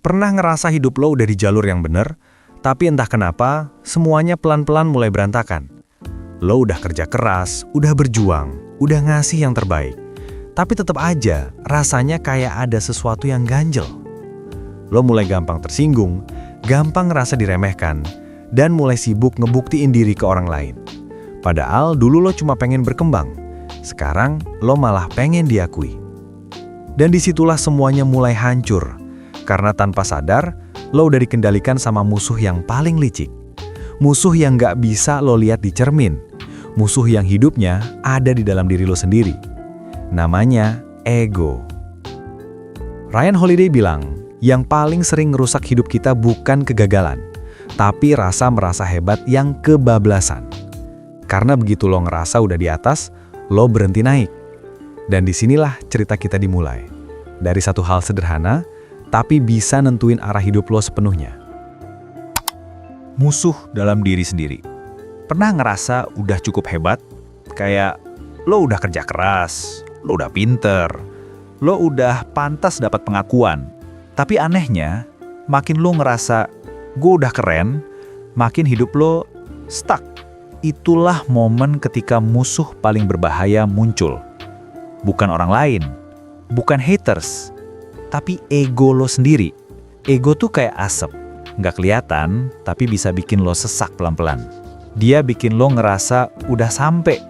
Pernah ngerasa hidup lo udah di jalur yang bener, tapi entah kenapa, semuanya pelan-pelan mulai berantakan. Lo udah kerja keras, udah berjuang, udah ngasih yang terbaik. Tapi tetap aja, rasanya kayak ada sesuatu yang ganjel. Lo mulai gampang tersinggung, gampang ngerasa diremehkan, dan mulai sibuk ngebuktiin diri ke orang lain. Padahal dulu lo cuma pengen berkembang, sekarang lo malah pengen diakui. Dan disitulah semuanya mulai hancur. Karena tanpa sadar, lo udah dikendalikan sama musuh yang paling licik. Musuh yang gak bisa lo lihat di cermin. Musuh yang hidupnya ada di dalam diri lo sendiri. Namanya ego. Ryan Holiday bilang, yang paling sering ngerusak hidup kita bukan kegagalan, tapi rasa merasa hebat yang kebablasan. Karena begitu lo ngerasa udah di atas, lo berhenti naik. Dan disinilah cerita kita dimulai. Dari satu hal sederhana, tapi bisa nentuin arah hidup lo sepenuhnya. Musuh dalam diri sendiri. Pernah ngerasa udah cukup hebat? Kayak lo udah kerja keras, lo udah pinter, lo udah pantas dapat pengakuan. Tapi anehnya, makin lo ngerasa gue udah keren, makin hidup lo stuck. Itulah momen ketika musuh paling berbahaya muncul. Bukan orang lain, bukan haters, tapi ego lo sendiri. Ego tuh kayak asap, nggak kelihatan, tapi bisa bikin lo sesak pelan-pelan. Dia bikin lo ngerasa udah sampai,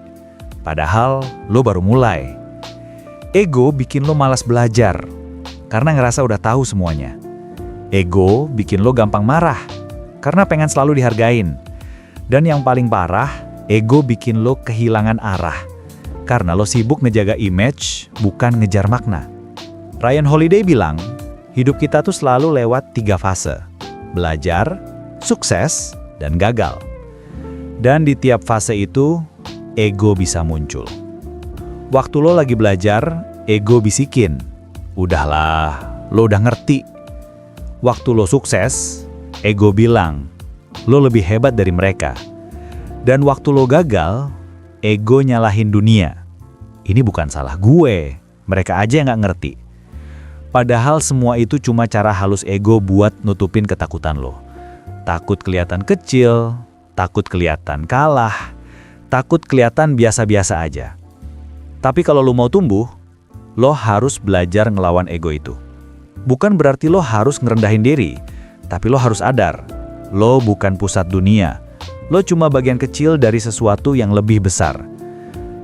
padahal lo baru mulai. Ego bikin lo malas belajar, karena ngerasa udah tahu semuanya. Ego bikin lo gampang marah, karena pengen selalu dihargain. Dan yang paling parah, ego bikin lo kehilangan arah, karena lo sibuk ngejaga image, bukan ngejar makna. Ryan Holiday bilang, hidup kita tuh selalu lewat 3 fase. Belajar, sukses, dan gagal. Dan di tiap fase itu, ego bisa muncul. Waktu lo lagi belajar, ego bisikin, udahlah, lo udah ngerti. Waktu lo sukses, ego bilang, lo lebih hebat dari mereka. Dan waktu lo gagal, ego nyalahin dunia. Ini bukan salah gue, mereka aja yang gak ngerti. Padahal semua itu cuma cara halus ego buat nutupin ketakutan lo. Takut kelihatan kecil, takut kelihatan kalah, takut kelihatan biasa-biasa aja. Tapi kalau lo mau tumbuh, lo harus belajar ngelawan ego itu. Bukan berarti lo harus ngerendahin diri, tapi lo harus sadar, lo bukan pusat dunia. Lo cuma bagian kecil dari sesuatu yang lebih besar.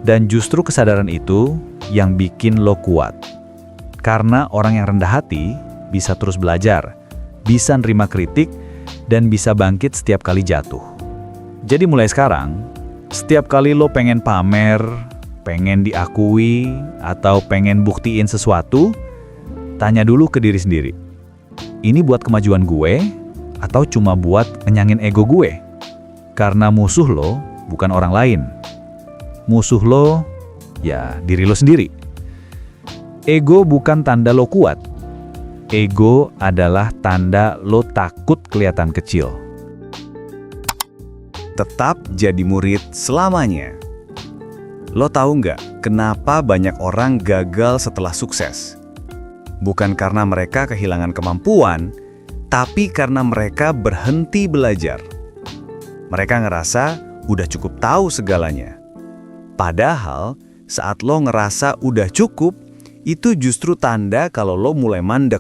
Dan justru kesadaran itu yang bikin lo kuat. Karena orang yang rendah hati bisa terus belajar, bisa nerima kritik, dan bisa bangkit setiap kali jatuh. Jadi mulai sekarang, setiap kali lo pengen pamer, pengen diakui, atau pengen buktiin sesuatu, tanya dulu ke diri sendiri. Ini buat kemajuan gue, atau cuma buat ngenyangin ego gue? Karena musuh lo bukan orang lain. Musuh lo, ya diri lo sendiri. Ego bukan tanda lo kuat. Ego adalah tanda lo takut kelihatan kecil. Tetap jadi murid selamanya. Lo tahu nggak kenapa banyak orang gagal setelah sukses? Bukan karena mereka kehilangan kemampuan, tapi karena mereka berhenti belajar. Mereka ngerasa udah cukup tahu segalanya. Padahal saat lo ngerasa udah cukup, itu justru tanda kalau lo mulai mandek.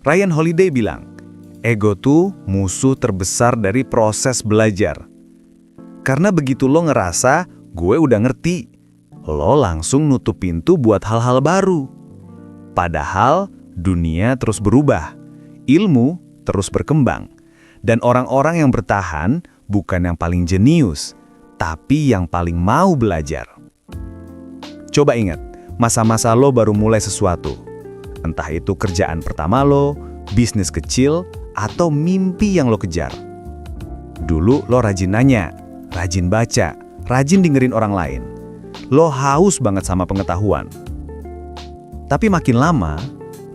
Ryan Holiday bilang, ego tuh musuh terbesar dari proses belajar. Karena begitu lo ngerasa, gue udah ngerti, lo langsung nutup pintu buat hal-hal baru. Padahal dunia terus berubah, ilmu terus berkembang, dan orang-orang yang bertahan bukan yang paling jenius, tapi yang paling mau belajar. Coba ingat, masa-masa lo baru mulai sesuatu. Entah itu kerjaan pertama lo, bisnis kecil, atau mimpi yang lo kejar. Dulu lo rajin nanya, rajin baca, rajin dengerin orang lain. Lo haus banget sama pengetahuan. Tapi makin lama,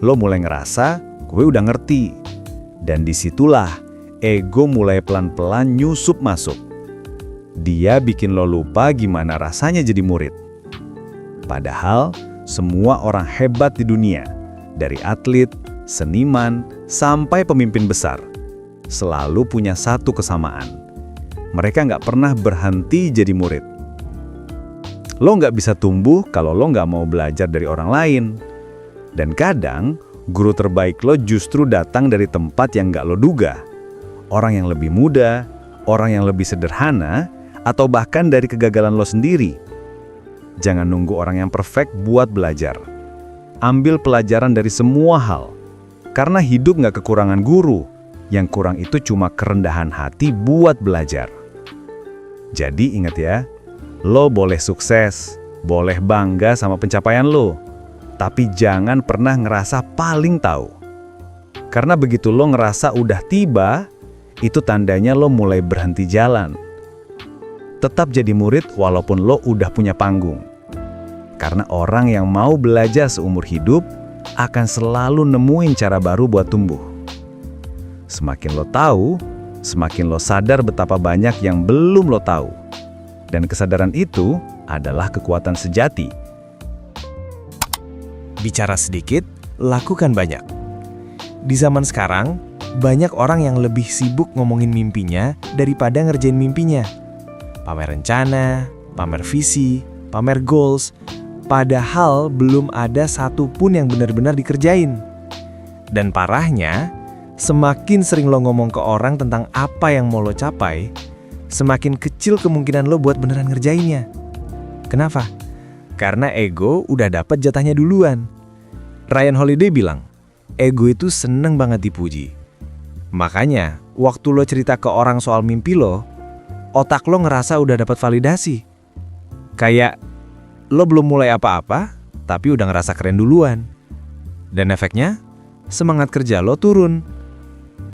lo mulai ngerasa, gue udah ngerti. Dan disitulah, ego mulai pelan-pelan nyusup masuk. Dia bikin lo lupa gimana rasanya jadi murid. Padahal, semua orang hebat di dunia, dari atlet seniman, sampai pemimpin besar, selalu punya satu kesamaan. Mereka nggak pernah berhenti jadi murid. Lo nggak bisa tumbuh kalau lo nggak mau belajar dari orang lain. Dan kadang, guru terbaik lo justru datang dari tempat yang nggak lo duga. Orang yang lebih muda, orang yang lebih sederhana, atau bahkan dari kegagalan lo sendiri. Jangan nunggu orang yang perfect buat belajar. Ambil pelajaran dari semua hal. Karena hidup nggak kekurangan guru. Yang kurang itu cuma kerendahan hati buat belajar. Jadi ingat ya, lo boleh sukses, boleh bangga sama pencapaian lo. Tapi jangan pernah ngerasa paling tahu. Karena begitu lo ngerasa udah tiba, itu tandanya lo mulai berhenti jalan. Tetap jadi murid walaupun lo udah punya panggung. Karena orang yang mau belajar seumur hidup akan selalu nemuin cara baru buat tumbuh. Semakin lo tahu, semakin lo sadar betapa banyak yang belum lo tahu. Dan kesadaran itu adalah kekuatan sejati. Bicara sedikit, lakukan banyak. Di zaman sekarang, banyak orang yang lebih sibuk ngomongin mimpinya daripada ngerjain mimpinya. Pamer rencana, pamer visi, pamer goals, padahal belum ada satupun yang benar-benar dikerjain. Dan parahnya, semakin sering lo ngomong ke orang tentang apa yang mau lo capai, semakin kecil kemungkinan lo buat beneran ngerjainnya. Kenapa? Karena ego udah dapat jatahnya duluan. Ryan Holiday bilang, ego itu seneng banget dipuji. Makanya, waktu lo cerita ke orang soal mimpi lo, otak lo ngerasa udah dapat validasi. Kayak, lo belum mulai apa-apa, tapi udah ngerasa keren duluan. Dan efeknya, semangat kerja lo turun.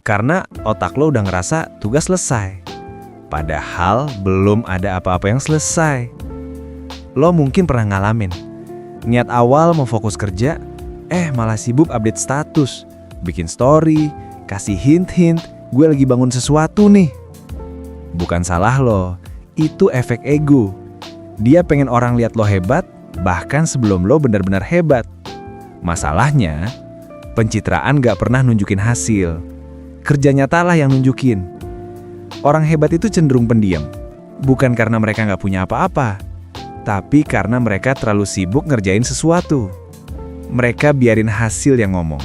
Karena otak lo udah ngerasa tugas selesai. Padahal belum ada apa-apa yang selesai. Lo mungkin pernah ngalamin. Niat awal mau fokus kerja, malah sibuk update status, bikin story, kasih hint-hint, gue lagi bangun sesuatu nih. Bukan salah lo, itu efek ego. Dia pengen orang lihat lo hebat, bahkan sebelum lo benar-benar hebat. Masalahnya, pencitraan gak pernah nunjukin hasil. Kerja nyata lah yang nunjukin. Orang hebat itu cenderung pendiam. Bukan karena mereka gak punya apa-apa, tapi karena mereka terlalu sibuk ngerjain sesuatu. Mereka biarin hasil yang ngomong.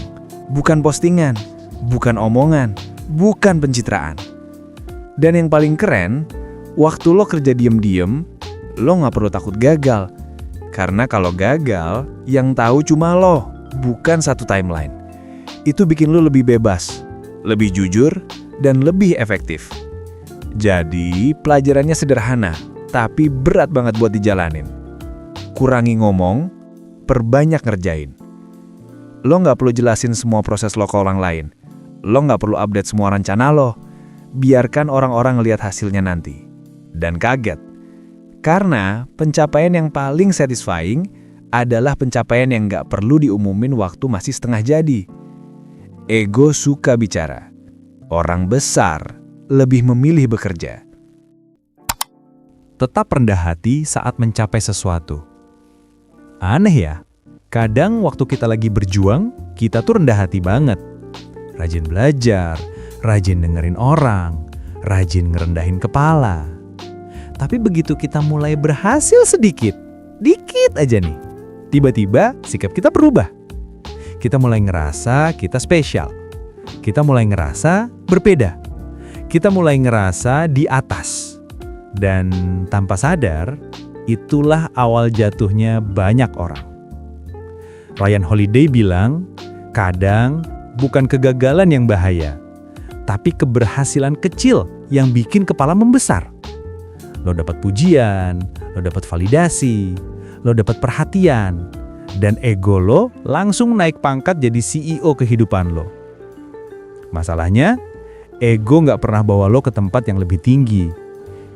Bukan postingan, bukan omongan, bukan pencitraan. Dan yang paling keren, waktu lo kerja diem-diem, lo gak perlu takut gagal. Karena kalau gagal, yang tahu cuma lo, bukan satu timeline. Itu bikin lo lebih bebas, lebih jujur, dan lebih efektif. Jadi, pelajarannya sederhana, tapi berat banget buat dijalanin. Kurangi ngomong, perbanyak ngerjain. Lo nggak perlu jelasin semua proses lo ke orang lain. Lo nggak perlu update semua rencana lo. Biarkan orang-orang ngelihat hasilnya nanti. Dan kaget. Karena pencapaian yang paling satisfying adalah pencapaian yang nggak perlu diumumin waktu masih setengah jadi. Ego suka bicara. Orang besar lebih memilih bekerja. Tetap rendah hati saat mencapai sesuatu. Aneh ya, kadang waktu kita lagi berjuang, kita tuh rendah hati banget. Rajin belajar, rajin dengerin orang, rajin ngerendahin kepala. Tapi begitu kita mulai berhasil sedikit, dikit aja nih, tiba-tiba sikap kita berubah. Kita mulai ngerasa kita spesial. Kita mulai ngerasa berbeda. Kita mulai ngerasa di atas. Dan tanpa sadar, itulah awal jatuhnya banyak orang. Ryan Holiday bilang, kadang bukan kegagalan yang bahaya, tapi keberhasilan kecil yang bikin kepala membesar. Lo dapat pujian, lo dapat validasi, lo dapat perhatian, dan ego lo langsung naik pangkat jadi CEO kehidupan lo. Masalahnya, ego nggak pernah bawa lo ke tempat yang lebih tinggi.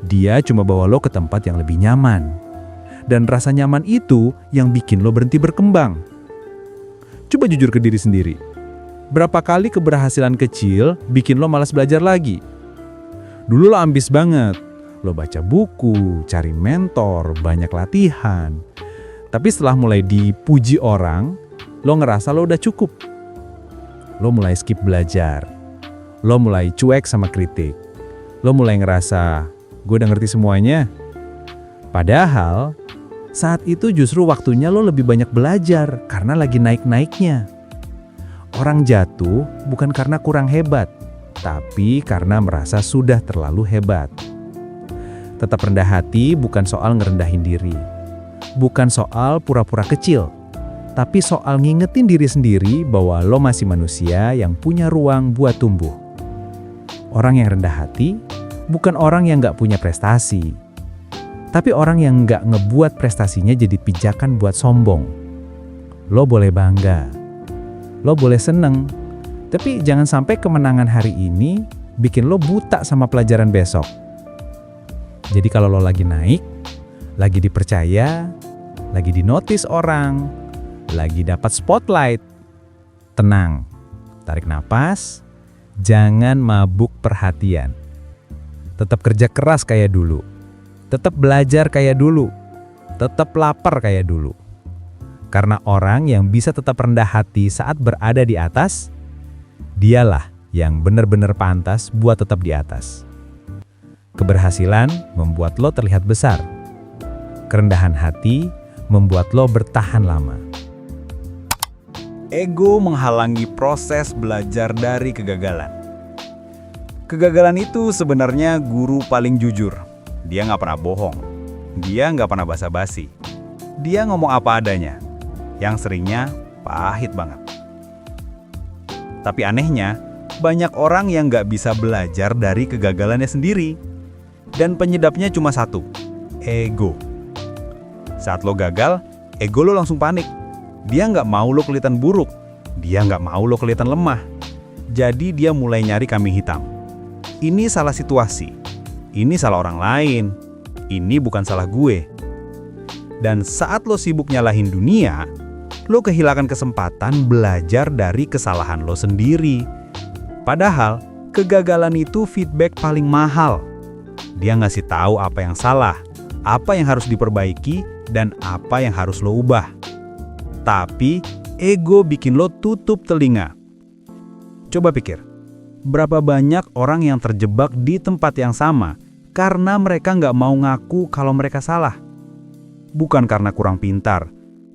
Dia cuma bawa lo ke tempat yang lebih nyaman. Dan rasa nyaman itu yang bikin lo berhenti berkembang. Coba jujur ke diri sendiri. Berapa kali keberhasilan kecil bikin lo malas belajar lagi? Dulu lo ambis banget. Lo baca buku, cari mentor, banyak latihan. Tapi setelah mulai dipuji orang, lo ngerasa lo udah cukup. lo mulai skip belajar. Lo mulai cuek sama kritik. Lo mulai ngerasa, gue udah ngerti semuanya. Padahal, saat itu justru waktunya lo lebih banyak belajar karena lagi naik-naiknya. Orang jatuh bukan karena kurang hebat, tapi karena merasa sudah terlalu hebat. Tetap rendah hati bukan soal ngerendahin diri. Bukan soal pura-pura kecil, tapi soal ngingetin diri sendiri bahwa lo masih manusia yang punya ruang buat tumbuh. Orang yang rendah hati bukan orang yang nggak punya prestasi, tapi orang yang nggak ngebuat prestasinya jadi pijakan buat sombong. Lo boleh bangga, lo boleh seneng, tapi jangan sampai kemenangan hari ini bikin lo buta sama pelajaran besok. Jadi kalau lo lagi naik, lagi dipercaya, lagi dinotis orang, lagi dapat spotlight, tenang, tarik napas, jangan mabuk perhatian. Tetap kerja keras kayak dulu, tetap belajar kayak dulu, tetap lapar kayak dulu. Karena orang yang bisa tetap rendah hati saat berada di atas, dialah yang benar-benar pantas buat tetap di atas. Keberhasilan membuat lo terlihat besar. Kerendahan hati membuat lo bertahan lama. Ego menghalangi proses belajar dari kegagalan. Kegagalan itu sebenarnya guru paling jujur. Dia nggak pernah bohong. Dia nggak pernah basa-basi. Dia ngomong apa adanya, yang seringnya pahit banget. Tapi anehnya, banyak orang yang nggak bisa belajar dari kegagalannya sendiri. Dan penyebabnya cuma satu, ego. Saat lo gagal, ego lo langsung panik. Dia nggak mau lo kelihatan buruk. Dia nggak mau lo kelihatan lemah. Jadi dia mulai nyari kambing hitam. Ini salah situasi. Ini salah orang lain. Ini bukan salah gue. Dan saat lo sibuk nyalahin dunia, lo kehilangan kesempatan belajar dari kesalahan lo sendiri. Padahal, kegagalan itu feedback paling mahal. Dia ngasih tahu apa yang salah, apa yang harus diperbaiki, dan apa yang harus lo ubah. Tapi, ego bikin lo tutup telinga. Coba pikir, berapa banyak orang yang terjebak di tempat yang sama karena mereka nggak mau ngaku kalau mereka salah. Bukan karena kurang pintar,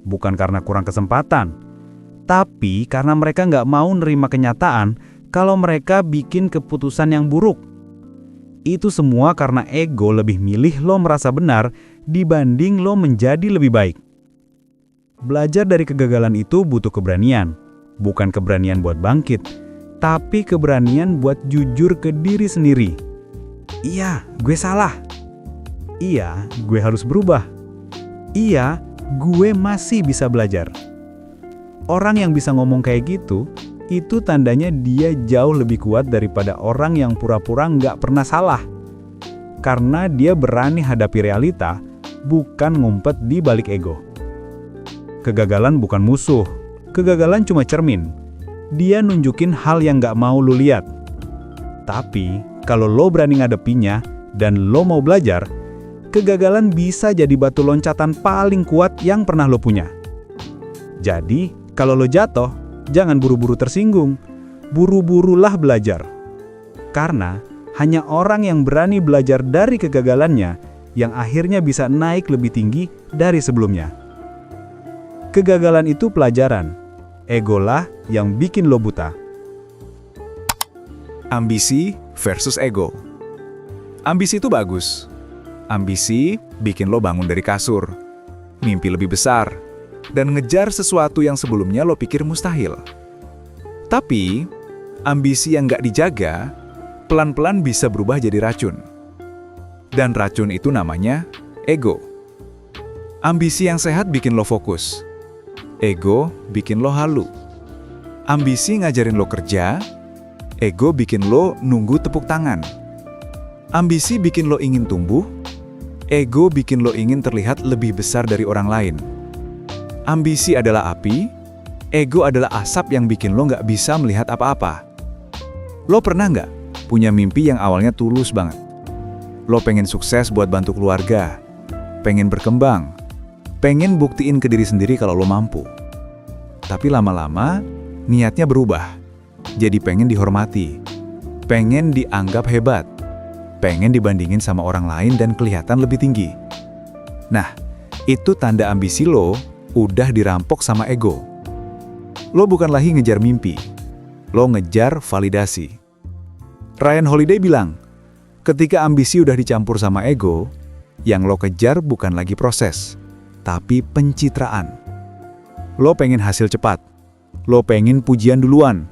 bukan karena kurang kesempatan, tapi karena mereka nggak mau nerima kenyataan kalau mereka bikin keputusan yang buruk. Itu semua karena ego lebih milih lo merasa benar dibanding lo menjadi lebih baik. Belajar dari kegagalan itu butuh keberanian. Bukan keberanian buat bangkit, tapi keberanian buat jujur ke diri sendiri. Iya, gue salah. Iya, gue harus berubah. Iya, gue masih bisa belajar. Orang yang bisa ngomong kayak gitu, itu tandanya dia jauh lebih kuat daripada orang yang pura-pura nggak pernah salah. Karena dia berani hadapi realita, bukan ngumpet di balik ego. Kegagalan bukan musuh, kegagalan cuma cermin. Dia nunjukin hal yang nggak mau lu lihat. Tapi, kalau lo berani ngadepinya dan lo mau belajar, kegagalan bisa jadi batu loncatan paling kuat yang pernah lo punya. Jadi, kalau lo jatuh, jangan buru-buru tersinggung, buru-burulah belajar. Karena hanya orang yang berani belajar dari kegagalannya yang akhirnya bisa naik lebih tinggi dari sebelumnya. Kegagalan itu pelajaran, egolah yang bikin lo buta. Ambisi versus ego. Ambisi itu bagus. Ambisi bikin lo bangun dari kasur, mimpi lebih besar, dan ngejar sesuatu yang sebelumnya lo pikir mustahil. Tapi, ambisi yang nggak dijaga, pelan-pelan bisa berubah jadi racun. Dan racun itu namanya ego. Ambisi yang sehat bikin lo fokus. Ego bikin lo halu. Ambisi ngajarin lo kerja, ego bikin lo nunggu tepuk tangan. Ambisi bikin lo ingin tumbuh, ego bikin lo ingin terlihat lebih besar dari orang lain. Ambisi adalah api, ego adalah asap yang bikin lo nggak bisa melihat apa-apa. Lo pernah nggak punya mimpi yang awalnya tulus banget? Lo pengen sukses buat bantu keluarga, pengen berkembang, pengen buktiin ke diri sendiri kalau lo mampu. Tapi lama-lama, niatnya berubah. jadi pengen dihormati, pengen dianggap hebat, pengen dibandingin sama orang lain dan kelihatan lebih tinggi. Nah, itu tanda ambisi lo udah dirampok sama ego. Lo bukan lagi ngejar mimpi, lo ngejar validasi. Ryan Holiday bilang, ketika ambisi udah dicampur sama ego, yang lo kejar bukan lagi proses, tapi pencitraan. Lo pengen hasil cepat, lo pengen pujian duluan,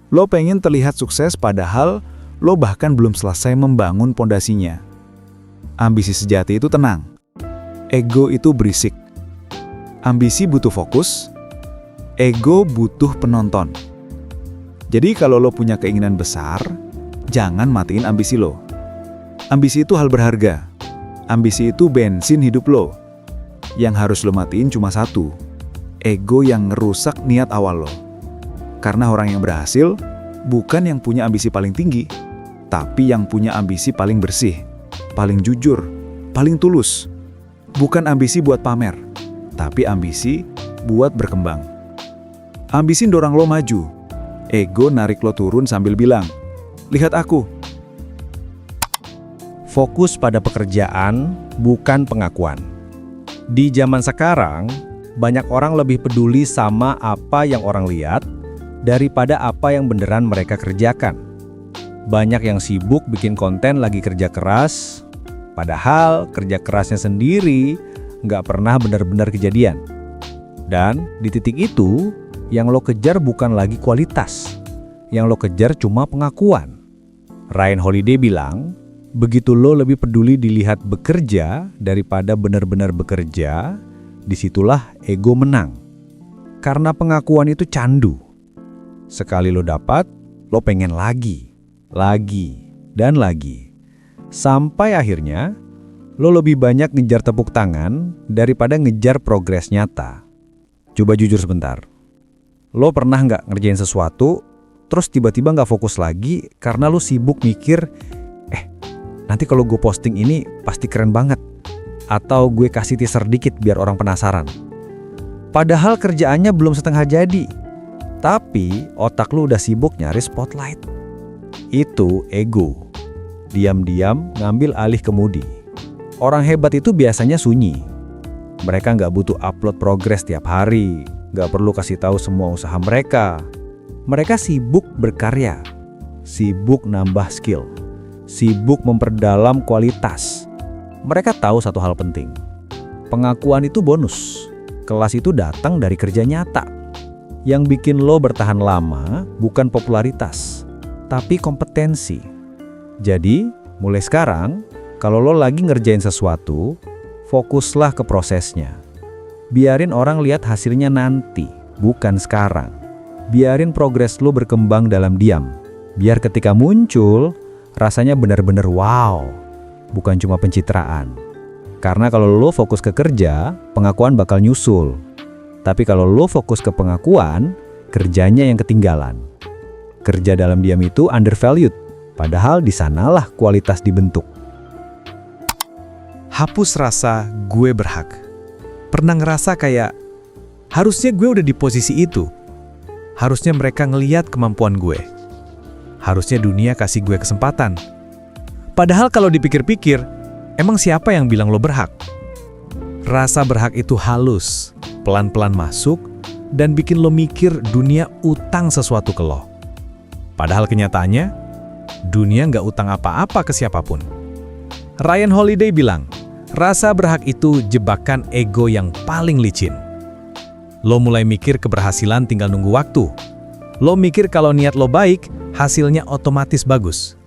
lo pengen terlihat sukses padahal lo bahkan belum selesai membangun pondasinya. Ambisi sejati itu tenang, ego itu berisik. Ambisi butuh fokus, ego butuh penonton. Jadi kalau lo punya keinginan besar, jangan matiin ambisi lo. Ambisi itu hal berharga. Ambisi itu bensin hidup lo. Yang harus lo matiin cuma satu, ego yang ngerusak niat awal lo. Karena orang yang berhasil bukan yang punya ambisi paling tinggi, tapi yang punya ambisi paling bersih, paling jujur, paling tulus. Bukan ambisi buat pamer, tapi ambisi buat berkembang. Ambisi dorong lo maju, ego narik lo turun sambil bilang, "Lihat aku." Fokus pada pekerjaan, bukan pengakuan. Di zaman sekarang, banyak orang lebih peduli sama apa yang orang lihat daripada apa yang beneran mereka kerjakan. Banyak yang sibuk bikin konten lagi kerja keras, padahal kerja kerasnya sendiri nggak pernah benar-benar kejadian. Dan di titik itu, yang lo kejar bukan lagi kualitas, yang lo kejar cuma pengakuan. Ryan Holiday bilang, begitu lo lebih peduli dilihat bekerja daripada benar-benar bekerja, disitulah ego menang. Karena pengakuan itu candu. Sekali lo dapat, lo pengen lagi, dan lagi. Sampai akhirnya, lo lebih banyak ngejar tepuk tangan daripada ngejar progres nyata. Coba jujur sebentar. Lo pernah nggak ngerjain sesuatu, terus tiba-tiba nggak fokus lagi karena lo sibuk mikir, nanti kalau gue posting ini pasti keren banget. Atau gue kasih teaser dikit biar orang penasaran. Padahal kerjaannya belum setengah jadi. Tapi otak lu udah sibuk nyari spotlight. Itu ego. Diam-diam ngambil alih kemudi. Orang hebat itu biasanya sunyi. Mereka nggak butuh upload progres tiap hari. Nggak perlu kasih tahu semua usaha mereka. Mereka sibuk berkarya. Sibuk nambah skill. Sibuk memperdalam kualitas. Mereka tahu satu hal penting. Pengakuan itu bonus. Kelas itu datang dari kerja nyata. Yang bikin lo bertahan lama bukan popularitas, tapi kompetensi. Jadi, mulai sekarang, kalau lo lagi ngerjain sesuatu, fokuslah ke prosesnya. Biarin orang lihat hasilnya nanti, bukan sekarang. Biarin progres lo berkembang dalam diam. Biar ketika muncul, rasanya benar-benar wow, bukan cuma pencitraan. Karena kalau lo fokus ke kerja, pengakuan bakal nyusul. Tapi kalau lo fokus ke pengakuan, kerjanya yang ketinggalan. Kerja dalam diam itu undervalued, padahal di sanalah kualitas dibentuk. Hapus rasa gue berhak. Pernah ngerasa kayak, harusnya gue udah di posisi itu. Harusnya mereka ngeliat kemampuan gue. Harusnya dunia kasih gue kesempatan. Padahal kalau dipikir-pikir, emang siapa yang bilang lo berhak? Rasa berhak itu halus, pelan-pelan masuk, dan bikin lo mikir dunia utang sesuatu ke lo. Padahal kenyataannya, dunia nggak utang apa-apa ke siapapun. Ryan Holiday bilang, rasa berhak itu jebakan ego yang paling licin. Lo mulai mikir keberhasilan tinggal nunggu waktu. Lo mikir kalau niat lo baik, hasilnya otomatis bagus.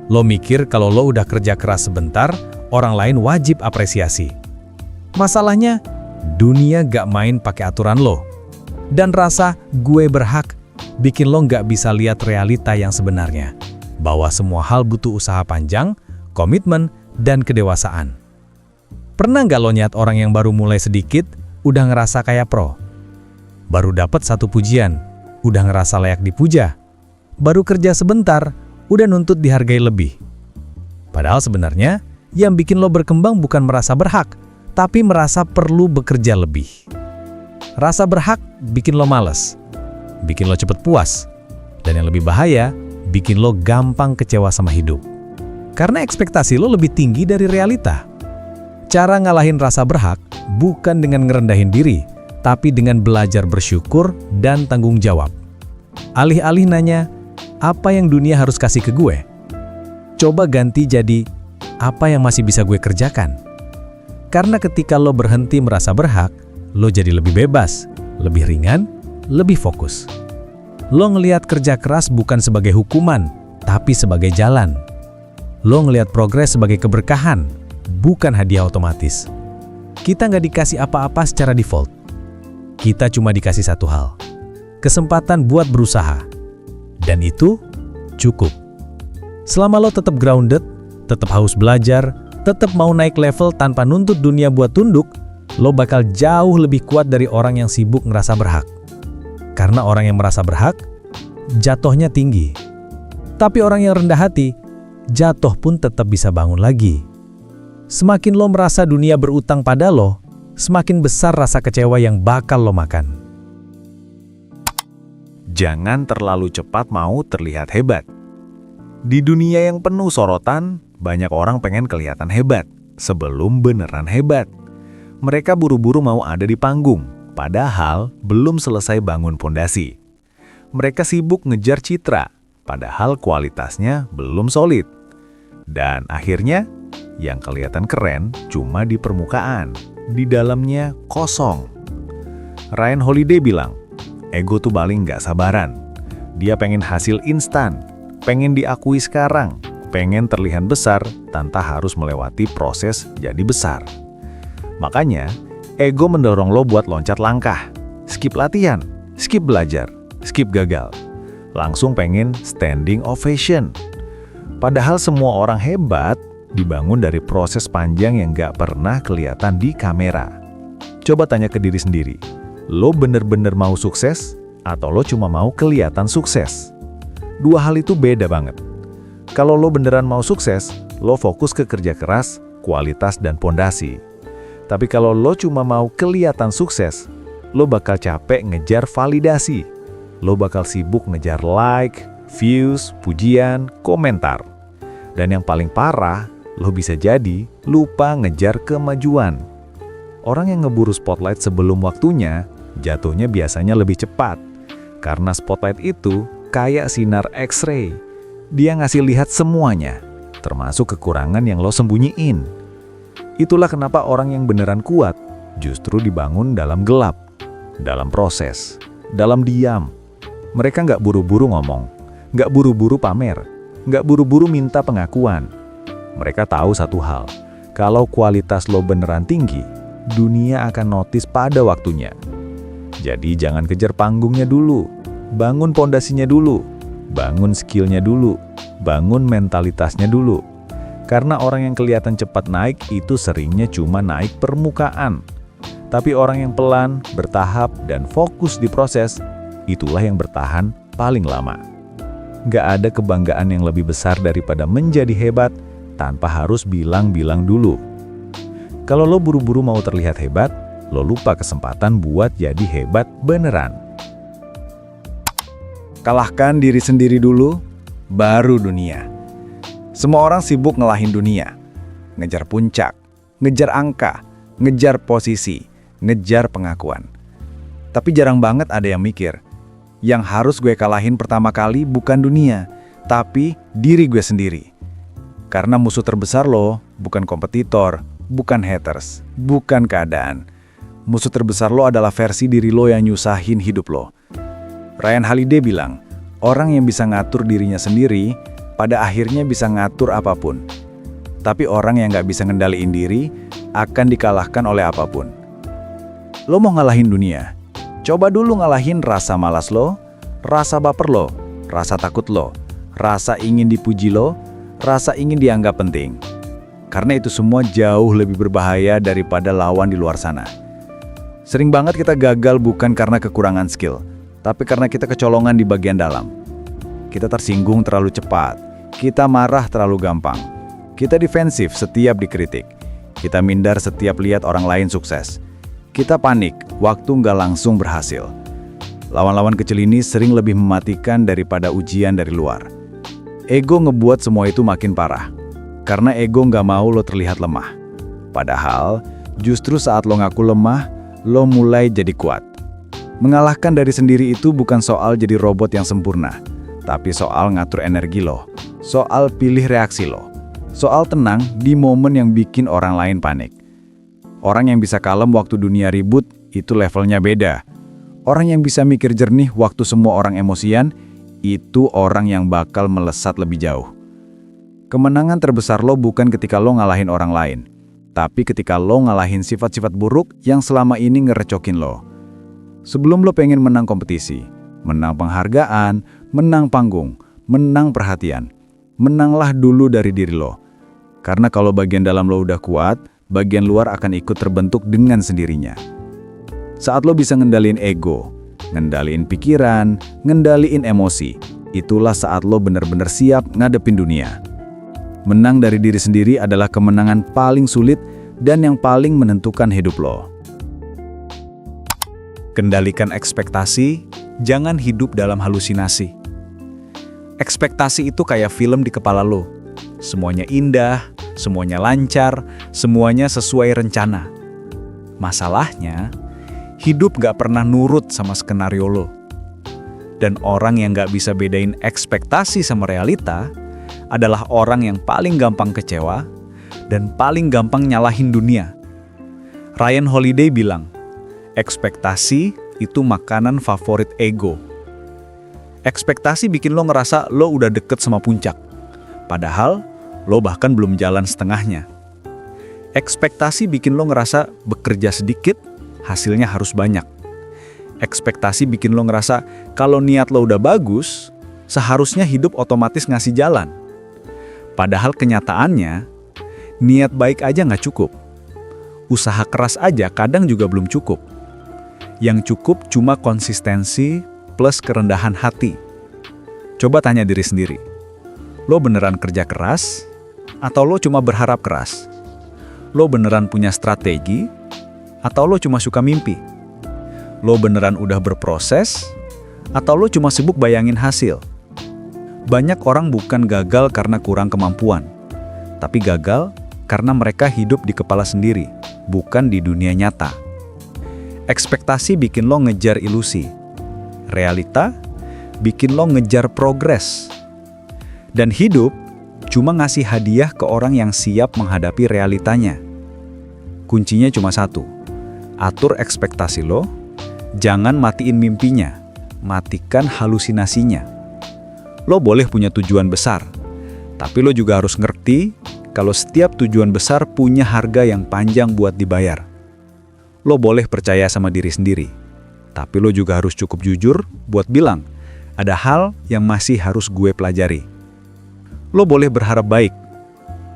Lo mikir kalau lo udah kerja keras sebentar, orang lain wajib apresiasi. Masalahnya, dunia gak main pakai aturan lo. Dan rasa gue berhak bikin lo gak bisa lihat realita yang sebenarnya. Bahwa semua hal butuh usaha panjang, komitmen, dan kedewasaan. Pernah gak lo lihat orang yang baru mulai sedikit, udah ngerasa kayak pro? Baru dapat satu pujian, udah ngerasa layak dipuja. Baru kerja sebentar, udah nuntut dihargai lebih. Padahal sebenarnya, yang bikin lo berkembang bukan merasa berhak, tapi merasa perlu bekerja lebih. Rasa berhak bikin lo malas, bikin lo cepet puas, Dan yang lebih bahaya, bikin lo gampang kecewa sama hidup. Karena ekspektasi lo lebih tinggi dari realita. Cara ngalahin rasa berhak bukan dengan ngerendahin diri, tapi dengan belajar bersyukur dan tanggung jawab. Alih-alih nanya, apa yang dunia harus kasih ke gue? Coba ganti jadi, apa yang masih bisa gue kerjakan? Karena ketika lo berhenti merasa berhak, lo jadi lebih bebas, lebih ringan, lebih fokus. Lo ngelihat kerja keras bukan sebagai hukuman, tapi sebagai jalan. Lo ngelihat progres sebagai keberkahan, bukan hadiah otomatis. Kita nggak dikasih apa-apa secara default. Kita cuma dikasih satu hal, kesempatan buat berusaha. Dan itu cukup. Selama lo tetap grounded, tetap haus belajar, tetap mau naik level tanpa nuntut dunia buat tunduk, lo bakal jauh lebih kuat dari orang yang sibuk ngerasa berhak. Karena orang yang merasa berhak, jatuhnya tinggi. Tapi orang yang rendah hati, jatuh pun tetap bisa bangun lagi. Semakin lo merasa dunia berutang pada lo, semakin besar rasa kecewa yang bakal lo makan. Jangan terlalu cepat mau terlihat hebat. Di dunia yang penuh sorotan, banyak orang pengen kelihatan hebat sebelum beneran hebat. Mereka buru-buru mau ada di panggung, padahal belum selesai bangun pondasi. Mereka sibuk ngejar citra, padahal kualitasnya belum solid. Dan akhirnya, yang kelihatan keren cuma di permukaan, di dalamnya kosong. Ryan Holiday bilang, ego tuh paling nggak sabaran. Dia pengen hasil instan, pengen diakui sekarang, pengen terlihat besar tanpa harus melewati proses jadi besar. Makanya, ego mendorong lo buat loncat langkah, skip latihan, skip belajar, skip gagal. Langsung pengen standing ovation. Padahal semua orang hebat dibangun dari proses panjang yang gak pernah kelihatan di kamera. Coba tanya ke diri sendiri, lo bener-bener mau sukses atau lo cuma mau kelihatan sukses? Dua hal itu beda banget. Kalau lo beneran mau sukses, lo fokus ke kerja keras, kualitas, dan pondasi. Tapi kalau lo cuma mau kelihatan sukses, lo bakal capek ngejar validasi. Lo bakal sibuk ngejar like, views, pujian, komentar. Dan yang paling parah, lo bisa jadi lupa ngejar kemajuan. Orang yang ngeburu spotlight sebelum waktunya, jatuhnya biasanya lebih cepat. Karena spotlight itu kayak sinar X-ray. Dia ngasih lihat semuanya, termasuk kekurangan yang lo sembunyiin. Itulah kenapa orang yang beneran kuat justru dibangun dalam gelap, dalam proses, dalam diam. Mereka nggak buru-buru ngomong, nggak buru-buru pamer, nggak buru-buru minta pengakuan. Mereka tahu satu hal, kalau kualitas lo beneran tinggi, dunia akan notice pada waktunya. Jadi jangan kejar panggungnya dulu, bangun pondasinya dulu, bangun skillnya dulu, bangun mentalitasnya dulu. Karena orang yang kelihatan cepat naik itu seringnya cuma naik permukaan. Tapi orang yang pelan, bertahap, dan fokus di proses, itulah yang bertahan paling lama. Gak ada kebanggaan yang lebih besar daripada menjadi hebat tanpa harus bilang-bilang dulu. Kalau lo buru-buru mau terlihat hebat, lo lupa kesempatan buat jadi hebat beneran. Kalahkan diri sendiri dulu, baru dunia. Semua orang sibuk ngelahin dunia. Ngejar puncak, ngejar angka, ngejar posisi, ngejar pengakuan. Tapi jarang banget ada yang mikir, yang harus gue kalahin pertama kali bukan dunia, tapi diri gue sendiri. Karena musuh terbesar lo bukan kompetitor, bukan haters, bukan keadaan. Musuh terbesar lo adalah versi diri lo yang nyusahin hidup lo. Ryan Holiday bilang, orang yang bisa ngatur dirinya sendiri, pada akhirnya bisa ngatur apapun. Tapi orang yang nggak bisa ngendaliin diri, akan dikalahkan oleh apapun. Lo mau ngalahin dunia? Coba dulu ngalahin rasa malas lo, rasa baper lo, rasa takut lo, rasa ingin dipuji lo, rasa ingin dianggap penting. Karena itu semua jauh lebih berbahaya daripada lawan di luar sana. Sering banget kita gagal bukan karena kekurangan skill, tapi karena kita kecolongan di bagian dalam. Kita tersinggung terlalu cepat, kita marah terlalu gampang, kita defensif setiap dikritik, kita minder setiap lihat orang lain sukses. Kita panik waktu nggak langsung berhasil. Lawan-lawan kecil ini sering lebih mematikan daripada ujian dari luar. Ego ngebuat semua itu makin parah. Karena ego nggak mau lo terlihat lemah. Padahal, justru saat lo ngaku lemah, lo mulai jadi kuat. Mengalahkan dari sendiri itu bukan soal jadi robot yang sempurna, tapi soal ngatur energi lo, soal pilih reaksi lo, soal tenang di momen yang bikin orang lain panik. Orang yang bisa kalem waktu dunia ribut, itu levelnya beda. Orang yang bisa mikir jernih waktu semua orang emosian, itu orang yang bakal melesat lebih jauh. Kemenangan terbesar lo bukan ketika lo ngalahin orang lain, tapi ketika lo ngalahin sifat-sifat buruk yang selama ini ngerecokin lo. Sebelum lo pengen menang kompetisi, menang penghargaan, menang panggung, menang perhatian, menanglah dulu dari diri lo. Karena kalau bagian dalam lo udah kuat, bagian luar akan ikut terbentuk dengan sendirinya. Saat lo bisa ngendaliin ego, ngendaliin pikiran, ngendaliin emosi, itulah saat lo benar-benar siap ngadepin dunia. Menang dari diri sendiri adalah kemenangan paling sulit dan yang paling menentukan hidup lo. Kendalikan ekspektasi, jangan hidup dalam halusinasi. Ekspektasi itu kayak film di kepala lo. Semuanya indah, semuanya lancar, semuanya sesuai rencana. Masalahnya, hidup gak pernah nurut sama skenario lo. Dan orang yang gak bisa bedain ekspektasi sama realita adalah orang yang paling gampang kecewa dan paling gampang nyalahin dunia. Ryan Holiday bilang, ekspektasi itu makanan favorit ego. Ekspektasi bikin lo ngerasa lo udah deket sama puncak. Padahal, lo bahkan belum jalan setengahnya. Ekspektasi bikin lo ngerasa bekerja sedikit, hasilnya harus banyak. Ekspektasi bikin lo ngerasa kalau niat lo udah bagus, seharusnya hidup otomatis ngasih jalan. Padahal kenyataannya, niat baik aja nggak cukup. Usaha keras aja kadang juga belum cukup. Yang cukup cuma konsistensi plus kerendahan hati. Coba tanya diri sendiri, lo beneran kerja keras atau lo cuma berharap keras? Lo beneran punya strategi atau lo cuma suka mimpi? Lo beneran udah berproses atau lo cuma sibuk bayangin hasil? Banyak orang bukan gagal karena kurang kemampuan, tapi gagal karena mereka hidup di kepala sendiri, bukan di dunia nyata. Ekspektasi bikin lo ngejar ilusi. Realita bikin lo ngejar progres. Dan hidup cuma ngasih hadiah ke orang yang siap menghadapi realitanya. Kuncinya cuma satu, atur ekspektasi lo, jangan matiin mimpinya, matikan halusinasinya. Lo boleh punya tujuan besar, tapi lo juga harus ngerti kalau setiap tujuan besar punya harga yang panjang buat dibayar. Lo boleh percaya sama diri sendiri, tapi lo juga harus cukup jujur buat bilang, ada hal yang masih harus gue pelajari. Lo boleh berharap baik,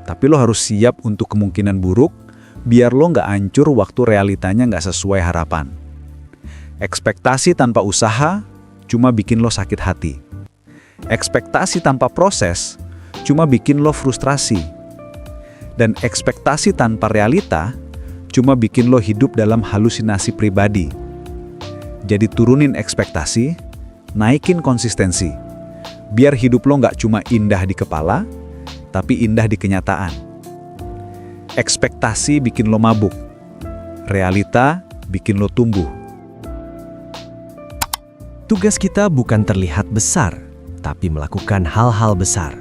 tapi lo harus siap untuk kemungkinan buruk, biar lo nggak hancur waktu realitanya nggak sesuai harapan. Ekspektasi tanpa usaha cuma bikin lo sakit hati. Ekspektasi tanpa proses cuma bikin lo frustrasi. Dan ekspektasi tanpa realita cuma bikin lo hidup dalam halusinasi pribadi. Jadi turunin ekspektasi, naikin konsistensi. Biar hidup lo nggak cuma indah di kepala, tapi indah di kenyataan. Ekspektasi bikin lo mabuk. Realita bikin lo tumbuh. Tugas kita bukan terlihat besar, tapi melakukan hal-hal besar.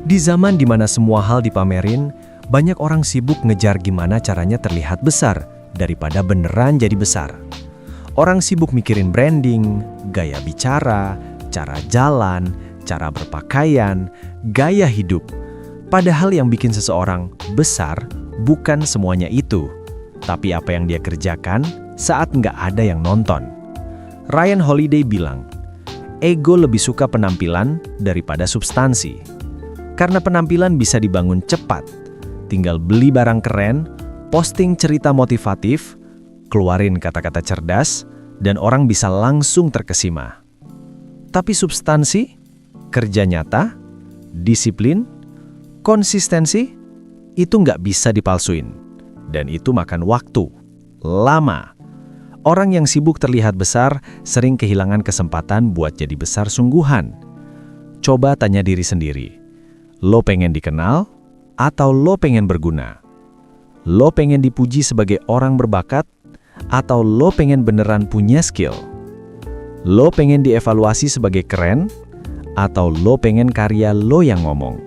Di zaman di mana semua hal dipamerin, banyak orang sibuk ngejar gimana caranya terlihat besar daripada beneran jadi besar. Orang sibuk mikirin branding, gaya bicara, cara jalan, cara berpakaian, gaya hidup. Padahal yang bikin seseorang besar bukan semuanya itu, tapi apa yang dia kerjakan saat nggak ada yang nonton. Ryan Holiday bilang, ego lebih suka penampilan daripada substansi. Karena penampilan bisa dibangun cepat. Tinggal beli barang keren, posting cerita motivatif, keluarin kata-kata cerdas, dan orang bisa langsung terkesima. Tapi substansi, kerja nyata, disiplin, konsistensi, itu nggak bisa dipalsuin. Dan itu makan waktu, lama. Orang yang sibuk terlihat besar sering kehilangan kesempatan buat jadi besar sungguhan. Coba tanya diri sendiri, lo pengen dikenal atau lo pengen berguna? Lo pengen dipuji sebagai orang berbakat atau lo pengen beneran punya skill? Lo pengen dievaluasi sebagai keren atau lo pengen karya lo yang ngomong?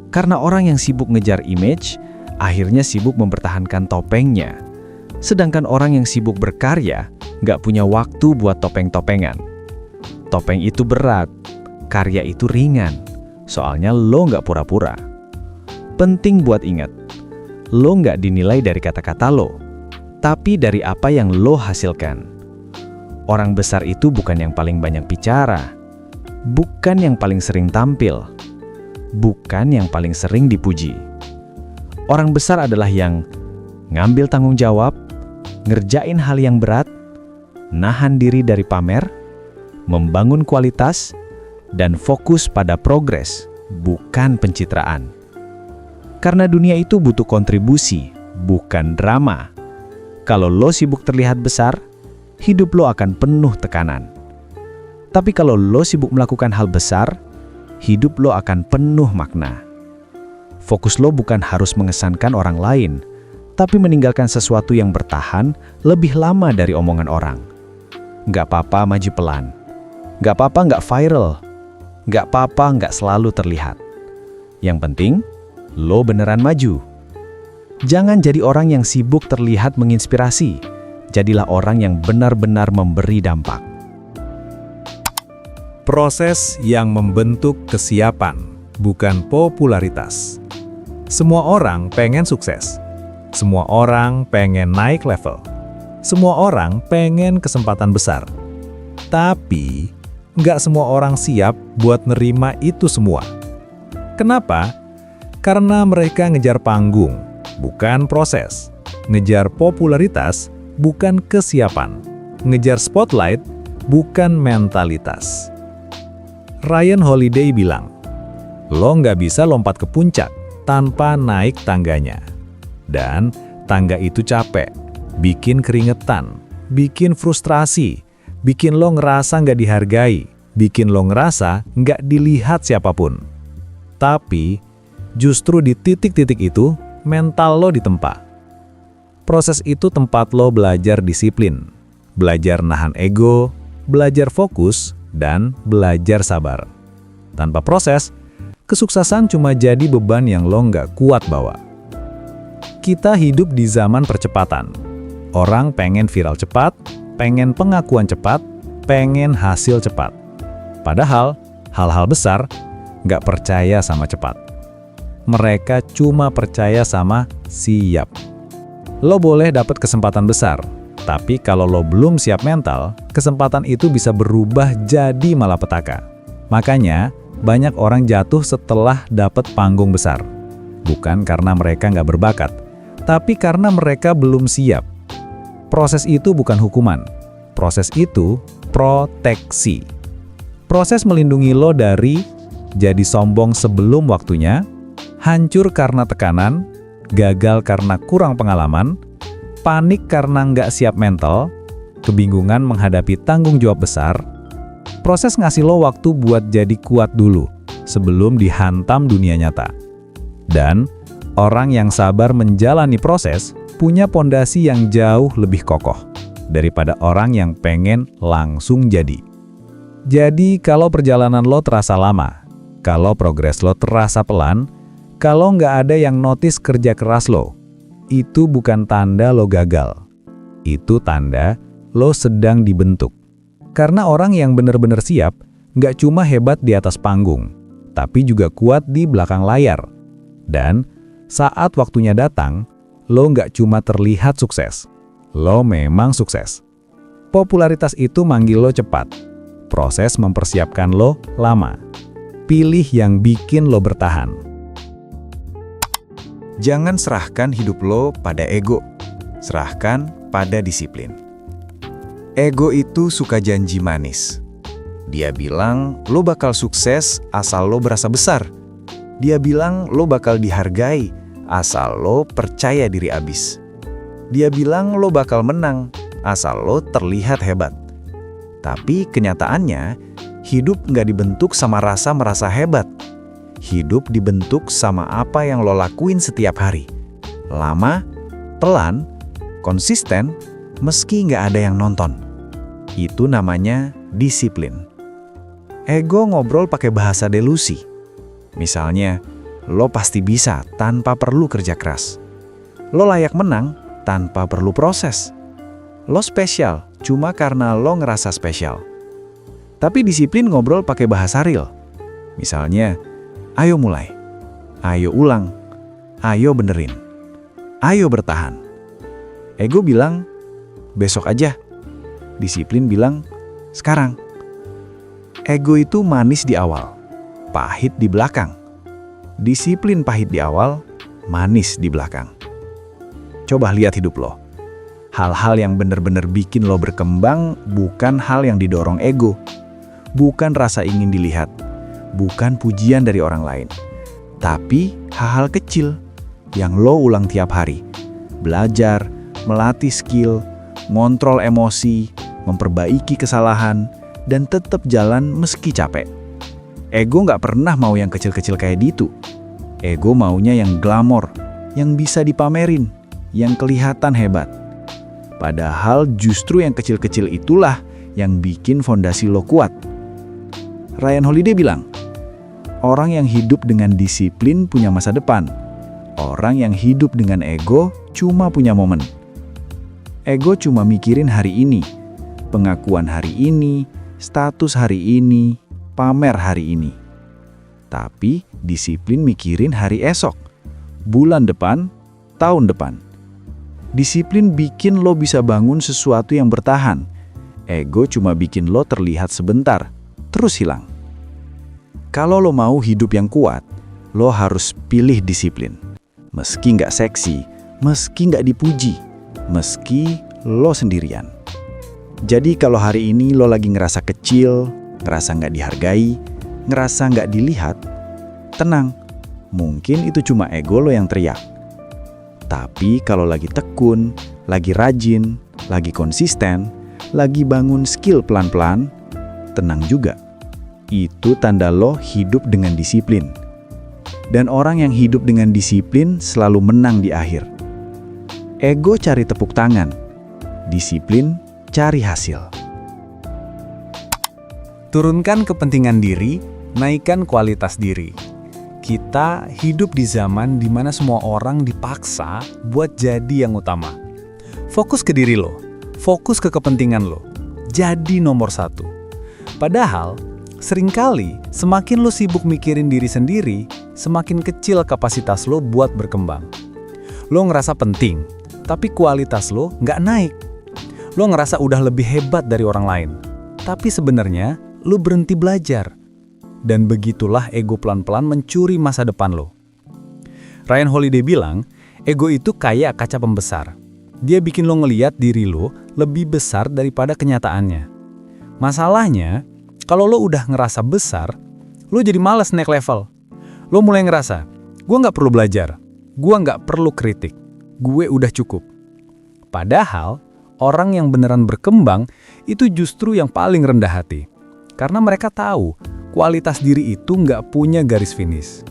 Karena orang yang sibuk ngejar image, akhirnya sibuk mempertahankan topengnya. Sedangkan orang yang sibuk berkarya, nggak punya waktu buat topeng-topengan. Topeng itu berat, karya itu ringan, soalnya lo nggak pura-pura. Penting buat ingat, lo nggak dinilai dari kata-kata lo, tapi dari apa yang lo hasilkan. Orang besar itu bukan yang paling banyak bicara, bukan yang paling sering tampil, bukan yang paling sering dipuji. Orang besar adalah yang ngambil tanggung jawab, ngerjain hal yang berat, nahan diri dari pamer, membangun kualitas, dan fokus pada progres, bukan pencitraan. Karena dunia itu butuh kontribusi, bukan drama. Kalau lo sibuk terlihat besar, hidup lo akan penuh tekanan. Tapi kalau lo sibuk melakukan hal besar, hidup lo akan penuh makna. Fokus lo bukan harus mengesankan orang lain, tapi meninggalkan sesuatu yang bertahan lebih lama dari omongan orang. Nggak apa-apa maju pelan. Nggak apa-apa nggak viral. Nggak apa-apa nggak selalu terlihat. Yang penting, lo beneran maju. Jangan jadi orang yang sibuk terlihat menginspirasi. Jadilah orang yang benar-benar memberi dampak. Proses yang membentuk kesiapan, bukan popularitas. Semua orang pengen sukses. Semua orang pengen naik level. Semua orang pengen kesempatan besar. Tapi, nggak semua orang siap buat nerima itu semua. Kenapa? Karena mereka ngejar panggung, bukan proses. Ngejar popularitas, bukan kesiapan. Ngejar spotlight, bukan mentalitas. Ryan Holiday bilang, lo nggak bisa lompat ke puncak tanpa naik tangganya. Dan tangga itu capek, bikin keringetan, bikin frustrasi, bikin lo ngerasa nggak dihargai, bikin lo ngerasa nggak dilihat siapapun. Tapi, justru di titik-titik itu, mental lo ditempa. Proses itu tempat lo belajar disiplin, belajar nahan ego, belajar fokus, dan belajar sabar. Tanpa proses, kesuksesan cuma jadi beban yang lo nggak kuat bawa. Kita hidup di zaman percepatan. Orang pengen viral cepat, pengen pengakuan cepat, pengen hasil cepat. Padahal, hal-hal besar nggak percaya sama cepat. Mereka cuma percaya sama siap. Lo boleh dapat kesempatan besar, tapi kalau lo belum siap mental, kesempatan itu bisa berubah jadi malapetaka. Makanya, banyak orang jatuh setelah dapat panggung besar. Bukan karena mereka nggak berbakat, tapi karena mereka belum siap. Proses itu bukan hukuman. Proses itu proteksi. Proses melindungi lo dari jadi sombong sebelum waktunya, hancur karena tekanan, gagal karena kurang pengalaman, panik karena nggak siap mental, kebingungan menghadapi tanggung jawab besar. Proses ngasih lo waktu buat jadi kuat dulu, sebelum dihantam dunia nyata. Dan orang yang sabar menjalani proses punya pondasi yang jauh lebih kokoh daripada orang yang pengen langsung jadi. Jadi kalau perjalanan lo terasa lama, kalau progres lo terasa pelan, kalau nggak ada yang notice kerja keras lo, itu bukan tanda lo gagal. Itu tanda lo sedang dibentuk. Karena orang yang benar-benar siap nggak cuma hebat di atas panggung, tapi juga kuat di belakang layar. Dan saat waktunya datang, lo nggak cuma terlihat sukses, lo memang sukses. Popularitas itu manggil lo cepat, proses mempersiapkan lo lama. Pilih yang bikin lo bertahan. Jangan serahkan hidup lo pada ego, serahkan pada disiplin. Ego itu suka janji manis. Dia bilang lo bakal sukses asal lo berasa besar. Dia bilang lo bakal dihargai asal lo percaya diri abis. Dia bilang lo bakal menang asal lo terlihat hebat. Tapi kenyataannya, hidup nggak dibentuk sama rasa merasa hebat. Hidup dibentuk sama apa yang lo lakuin setiap hari. Lama, pelan, konsisten, meski nggak ada yang nonton. Itu namanya disiplin. Ego ngobrol pakai bahasa delusi. Misalnya, lo pasti bisa tanpa perlu kerja keras. Lo layak menang tanpa perlu proses. Lo spesial cuma karena lo ngerasa spesial. Tapi disiplin ngobrol pakai bahasa real. Misalnya, ayo mulai, ayo ulang, ayo benerin, ayo bertahan. Ego bilang, besok aja. Disiplin bilang, sekarang. Ego itu manis di awal, pahit di belakang. Disiplin pahit di awal, manis di belakang. Coba lihat hidup lo. Hal-hal yang benar-benar bikin lo berkembang bukan hal yang didorong ego. Bukan rasa ingin dilihat. Bukan pujian dari orang lain. Tapi hal-hal kecil yang lo ulang tiap hari. Belajar, melatih skill, ngontrol emosi, memperbaiki kesalahan, dan tetap jalan meski capek. Ego nggak pernah mau yang kecil-kecil kayak gitu. Ego maunya yang glamor, yang bisa dipamerin, yang kelihatan hebat. Padahal justru yang kecil-kecil itulah yang bikin fondasi lo kuat. Ryan Holiday bilang, orang yang hidup dengan disiplin punya masa depan. Orang yang hidup dengan ego cuma punya momen. Ego cuma mikirin hari ini, pengakuan hari ini, status hari ini, pamer hari ini. Tapi disiplin mikirin hari esok, bulan depan, tahun depan. Disiplin bikin lo bisa bangun sesuatu yang bertahan. Ego cuma bikin lo terlihat sebentar, terus hilang. Kalau lo mau hidup yang kuat, lo harus pilih disiplin. Meski nggak seksi, meski nggak dipuji, meski lo sendirian. Jadi kalau hari ini lo lagi ngerasa kecil, ngerasa nggak dihargai, ngerasa nggak dilihat, tenang, mungkin itu cuma ego lo yang teriak. Tapi kalau lagi tekun, lagi rajin, lagi konsisten, lagi bangun skill pelan-pelan, tenang juga. Itu tanda lo hidup dengan disiplin. Dan orang yang hidup dengan disiplin selalu menang di akhir. Ego cari tepuk tangan, disiplin cari hasil. Turunkan kepentingan diri, naikkan kualitas diri. Kita hidup di zaman di mana semua orang dipaksa buat jadi yang utama. Fokus ke diri lo, fokus ke kepentingan lo, jadi nomor satu. Padahal, seringkali semakin lo sibuk mikirin diri sendiri, semakin kecil kapasitas lo buat berkembang. Lo ngerasa penting, tapi kualitas lo nggak naik. Lo ngerasa udah lebih hebat dari orang lain, tapi sebenarnya lo berhenti belajar. Dan begitulah ego pelan-pelan mencuri masa depan lo. Ryan Holiday bilang, ego itu kayak kaca pembesar. Dia bikin lo ngeliat diri lo lebih besar daripada kenyataannya. Masalahnya, kalau lo udah ngerasa besar, lo jadi malas naik level. Lo mulai ngerasa, gue nggak perlu belajar, gue nggak perlu kritik, gue udah cukup. Padahal, orang yang beneran berkembang itu justru yang paling rendah hati. Karena mereka tahu, kualitas diri itu nggak punya garis finish.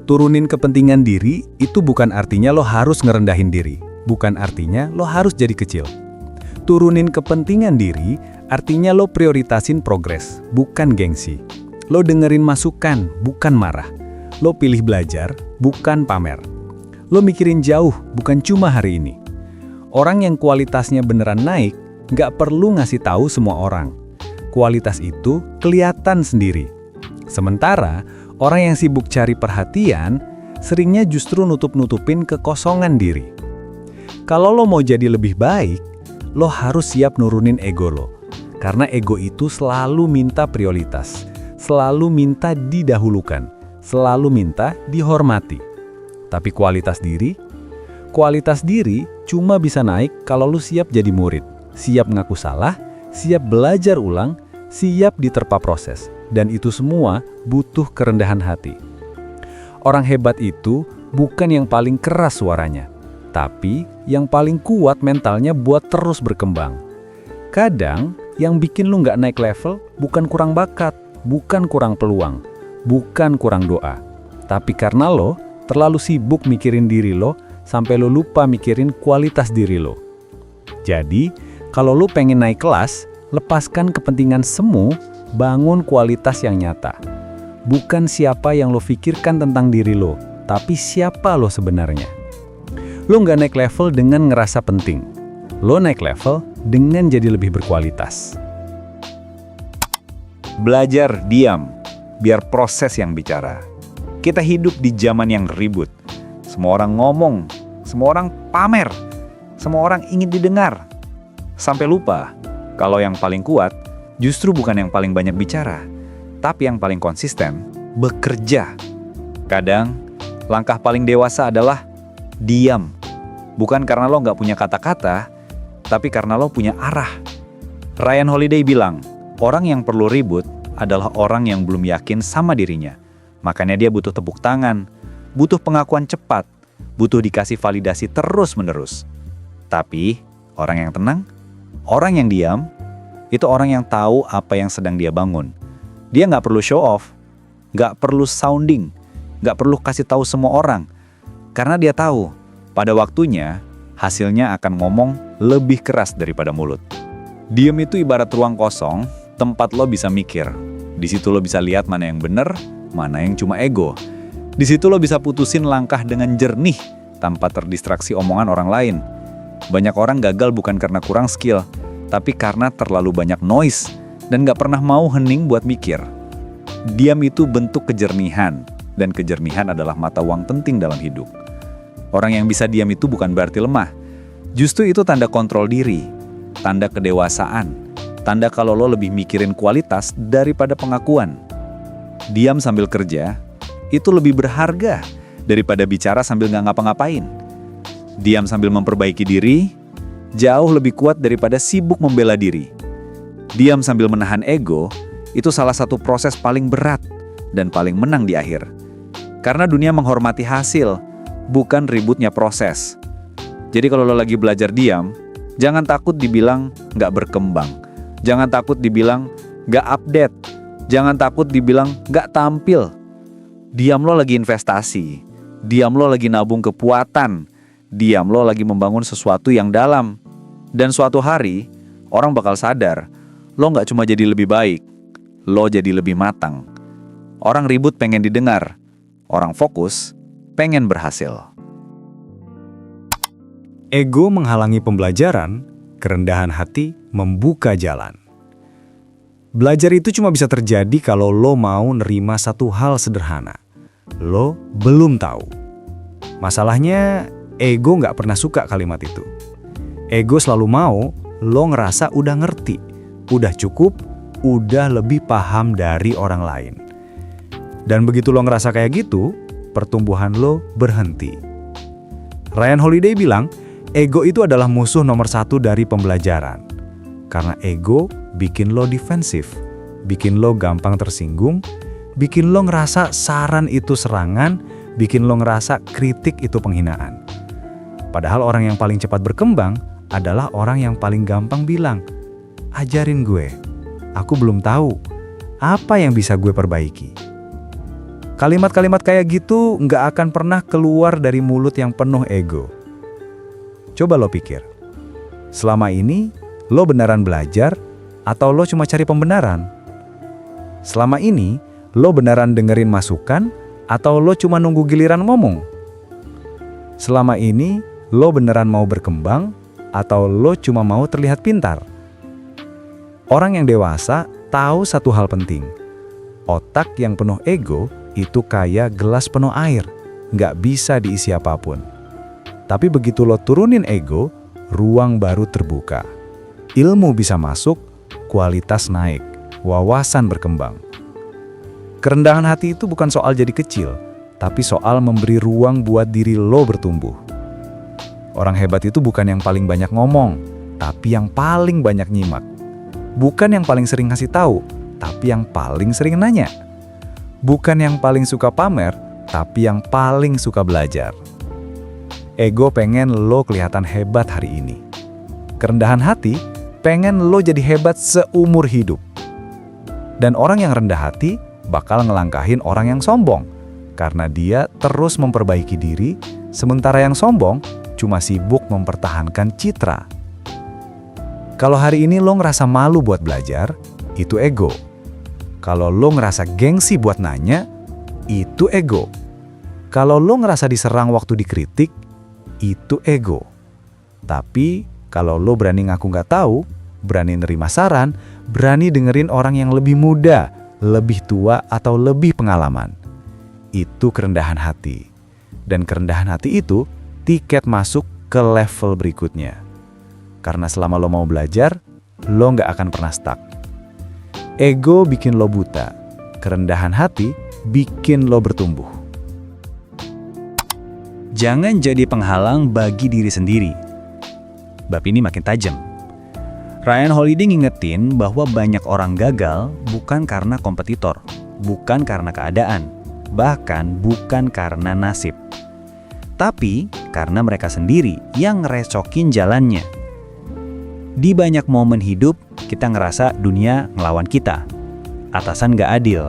Turunin kepentingan diri itu bukan artinya lo harus ngerendahin diri. Bukan artinya lo harus jadi kecil. Turunin kepentingan diri artinya lo prioritasin progres, bukan gengsi. Lo dengerin masukan, bukan marah. Lo pilih belajar, bukan pamer. Lo mikirin jauh, bukan cuma hari ini. Orang yang kualitasnya beneran naik, nggak perlu ngasih tahu semua orang. Kualitas itu kelihatan sendiri. Sementara, orang yang sibuk cari perhatian, seringnya justru nutup-nutupin kekosongan diri. Kalau lo mau jadi lebih baik, lo harus siap nurunin ego lo. Karena ego itu selalu minta prioritas, selalu minta didahulukan, selalu minta dihormati. Tapi kualitas diri cuma bisa naik kalau lo siap jadi murid, siap ngaku salah, siap belajar ulang, siap diterpa proses. Dan itu semua butuh kerendahan hati. Orang hebat itu bukan yang paling keras suaranya, tapi yang paling kuat mentalnya buat terus berkembang, Kadang, yang bikin lu nggak naik level bukan kurang bakat, bukan kurang peluang, bukan kurang doa. Tapi karena lo terlalu sibuk mikirin diri lo, sampai lo lupa mikirin kualitas diri lo. Jadi, kalau lo pengen naik kelas, lepaskan kepentingan semu, bangun kualitas yang nyata. Bukan siapa yang lo pikirkan tentang diri lo, tapi siapa lo sebenarnya. Lo nggak naik level dengan ngerasa penting. Lo naik level dengan jadi lebih berkualitas. Belajar diam, biar proses yang bicara. Kita hidup di zaman yang ribut. Semua orang ngomong, semua orang pamer, semua orang ingin didengar. Sampai lupa, kalau yang paling kuat justru bukan yang paling banyak bicara, tapi yang paling konsisten bekerja. Kadang, langkah paling dewasa adalah diam. Bukan karena lo nggak punya kata-kata, tapi karena lo punya arah. Ryan Holiday bilang, orang yang perlu ribut adalah orang yang belum yakin sama dirinya. Makanya dia butuh tepuk tangan, butuh pengakuan cepat, butuh dikasih validasi terus-menerus. Tapi, orang yang tenang, orang yang diam, itu orang yang tahu apa yang sedang dia bangun. Dia nggak perlu show off, nggak perlu sounding, nggak perlu kasih tahu semua orang. Karena dia tahu, pada waktunya, hasilnya akan ngomong lebih keras daripada mulut. Diam itu ibarat ruang kosong, tempat lo bisa mikir. Di situ lo bisa lihat mana yang benar, mana yang cuma ego. Di situ lo bisa putusin langkah dengan jernih, tanpa terdistraksi omongan orang lain. Banyak orang gagal bukan karena kurang skill, tapi karena terlalu banyak noise, dan gak pernah mau hening buat mikir. Diam itu bentuk kejernihan, dan kejernihan adalah mata uang penting dalam hidup. Orang yang bisa diam itu bukan berarti lemah. Justru itu tanda kontrol diri, tanda kedewasaan, tanda kalau lo lebih mikirin kualitas daripada pengakuan. Diam sambil kerja, itu lebih berharga daripada bicara sambil nggak ngapa-ngapain. Diam sambil memperbaiki diri, jauh lebih kuat daripada sibuk membela diri. Diam sambil menahan ego, itu salah satu proses paling berat dan paling menang di akhir. Karena dunia menghormati hasil, bukan ributnya proses. Jadi kalau lo lagi belajar diam, jangan takut dibilang nggak berkembang. Jangan takut dibilang nggak update. Jangan takut dibilang nggak tampil. Diam lo lagi investasi. Diam lo lagi nabung kekuatan. Diam lo lagi membangun sesuatu yang dalam. Dan suatu hari, orang bakal sadar, lo nggak cuma jadi lebih baik, lo jadi lebih matang. Orang ribut pengen didengar. Orang fokus pengen berhasil. Ego menghalangi pembelajaran, kerendahan hati membuka jalan. Belajar itu cuma bisa terjadi kalau lo mau nerima satu hal sederhana. Lo belum tahu. Masalahnya, ego nggak pernah suka kalimat itu. Ego selalu mau lo ngerasa udah ngerti, udah cukup, udah lebih paham dari orang lain. Dan begitu lo ngerasa kayak gitu, pertumbuhan lo berhenti. Ryan Holiday bilang, ego itu adalah musuh nomor 1 dari pembelajaran. Karena ego bikin lo defensif, bikin lo gampang tersinggung, bikin lo ngerasa saran itu serangan, bikin lo ngerasa kritik itu penghinaan. Padahal orang yang paling cepat berkembang adalah orang yang paling gampang bilang, ajarin gue, aku belum tahu, apa yang bisa gue perbaiki. Kalimat-kalimat kayak gitu nggak akan pernah keluar dari mulut yang penuh ego. Coba lo pikir, selama ini lo beneran belajar atau lo cuma cari pembenaran? Selama ini lo beneran dengerin masukan atau lo cuma nunggu giliran ngomong? Selama ini lo beneran mau berkembang atau lo cuma mau terlihat pintar? Orang yang dewasa tahu satu hal penting. Otak yang penuh ego itu kayak gelas penuh air, nggak bisa diisi apapun. Tapi begitu lo turunin ego, ruang baru terbuka. Ilmu bisa masuk, kualitas naik, wawasan berkembang. Kerendahan hati itu bukan soal jadi kecil, tapi soal memberi ruang buat diri lo bertumbuh. Orang hebat itu bukan yang paling banyak ngomong, tapi yang paling banyak nyimak. Bukan yang paling sering ngasih tahu, tapi yang paling sering nanya. Bukan yang paling suka pamer, tapi yang paling suka belajar. Ego pengen lo kelihatan hebat hari ini. Kerendahan hati pengen lo jadi hebat seumur hidup. Dan orang yang rendah hati bakal ngelangkahin orang yang sombong, karena dia terus memperbaiki diri, sementara yang sombong cuma sibuk mempertahankan citra. Kalau hari ini lo ngerasa malu buat belajar, itu ego. Kalau lo ngerasa gengsi buat nanya, itu ego. Kalau lo ngerasa diserang waktu dikritik, itu ego. Tapi kalau lo berani ngaku nggak tahu, berani nerima saran, berani dengerin orang yang lebih muda, lebih tua, atau lebih pengalaman, itu kerendahan hati. Dan kerendahan hati itu tiket masuk ke level berikutnya. Karena selama lo mau belajar, lo nggak akan pernah stuck. Ego bikin lo buta, kerendahan hati bikin lo bertumbuh. Jangan jadi penghalang bagi diri sendiri. Bab ini makin tajam. Ryan Holiday ngingetin bahwa banyak orang gagal bukan karena kompetitor, bukan karena keadaan, bahkan bukan karena nasib. Tapi karena mereka sendiri yang ngerecokin jalannya. Di banyak momen hidup, kita ngerasa dunia ngelawan kita. Atasan nggak adil,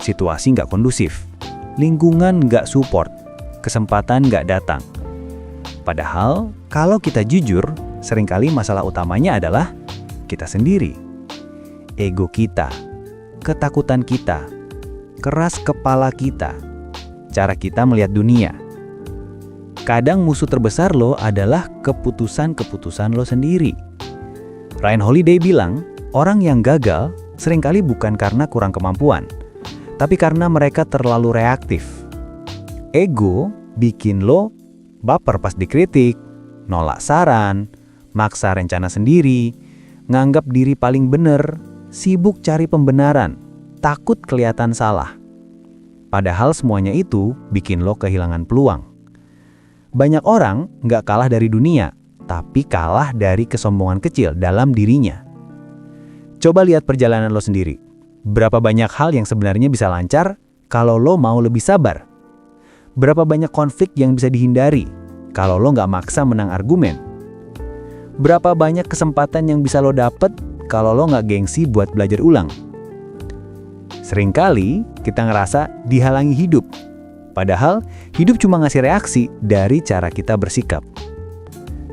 situasi nggak kondusif, lingkungan nggak support, kesempatan nggak datang. Padahal, kalau kita jujur, seringkali masalah utamanya adalah kita sendiri. Ego kita, ketakutan kita, keras kepala kita, cara kita melihat dunia. Kadang musuh terbesar lo adalah keputusan-keputusan lo sendiri. Ryan Holiday bilang, orang yang gagal seringkali bukan karena kurang kemampuan, tapi karena mereka terlalu reaktif. Ego bikin lo baper pas dikritik, nolak saran, maksa rencana sendiri, nganggap diri paling bener, sibuk cari pembenaran, takut kelihatan salah. Padahal semuanya itu bikin lo kehilangan peluang. Banyak orang nggak kalah dari dunia, tapi kalah dari kesombongan kecil dalam dirinya. Coba lihat perjalanan lo sendiri. Berapa banyak hal yang sebenarnya bisa lancar kalau lo mau lebih sabar? Berapa banyak konflik yang bisa dihindari kalau lo nggak maksa menang argumen? Berapa banyak kesempatan yang bisa lo dapet kalau lo nggak gengsi buat belajar ulang? Seringkali kita ngerasa dihalangi hidup, padahal hidup cuma ngasih reaksi dari cara kita bersikap.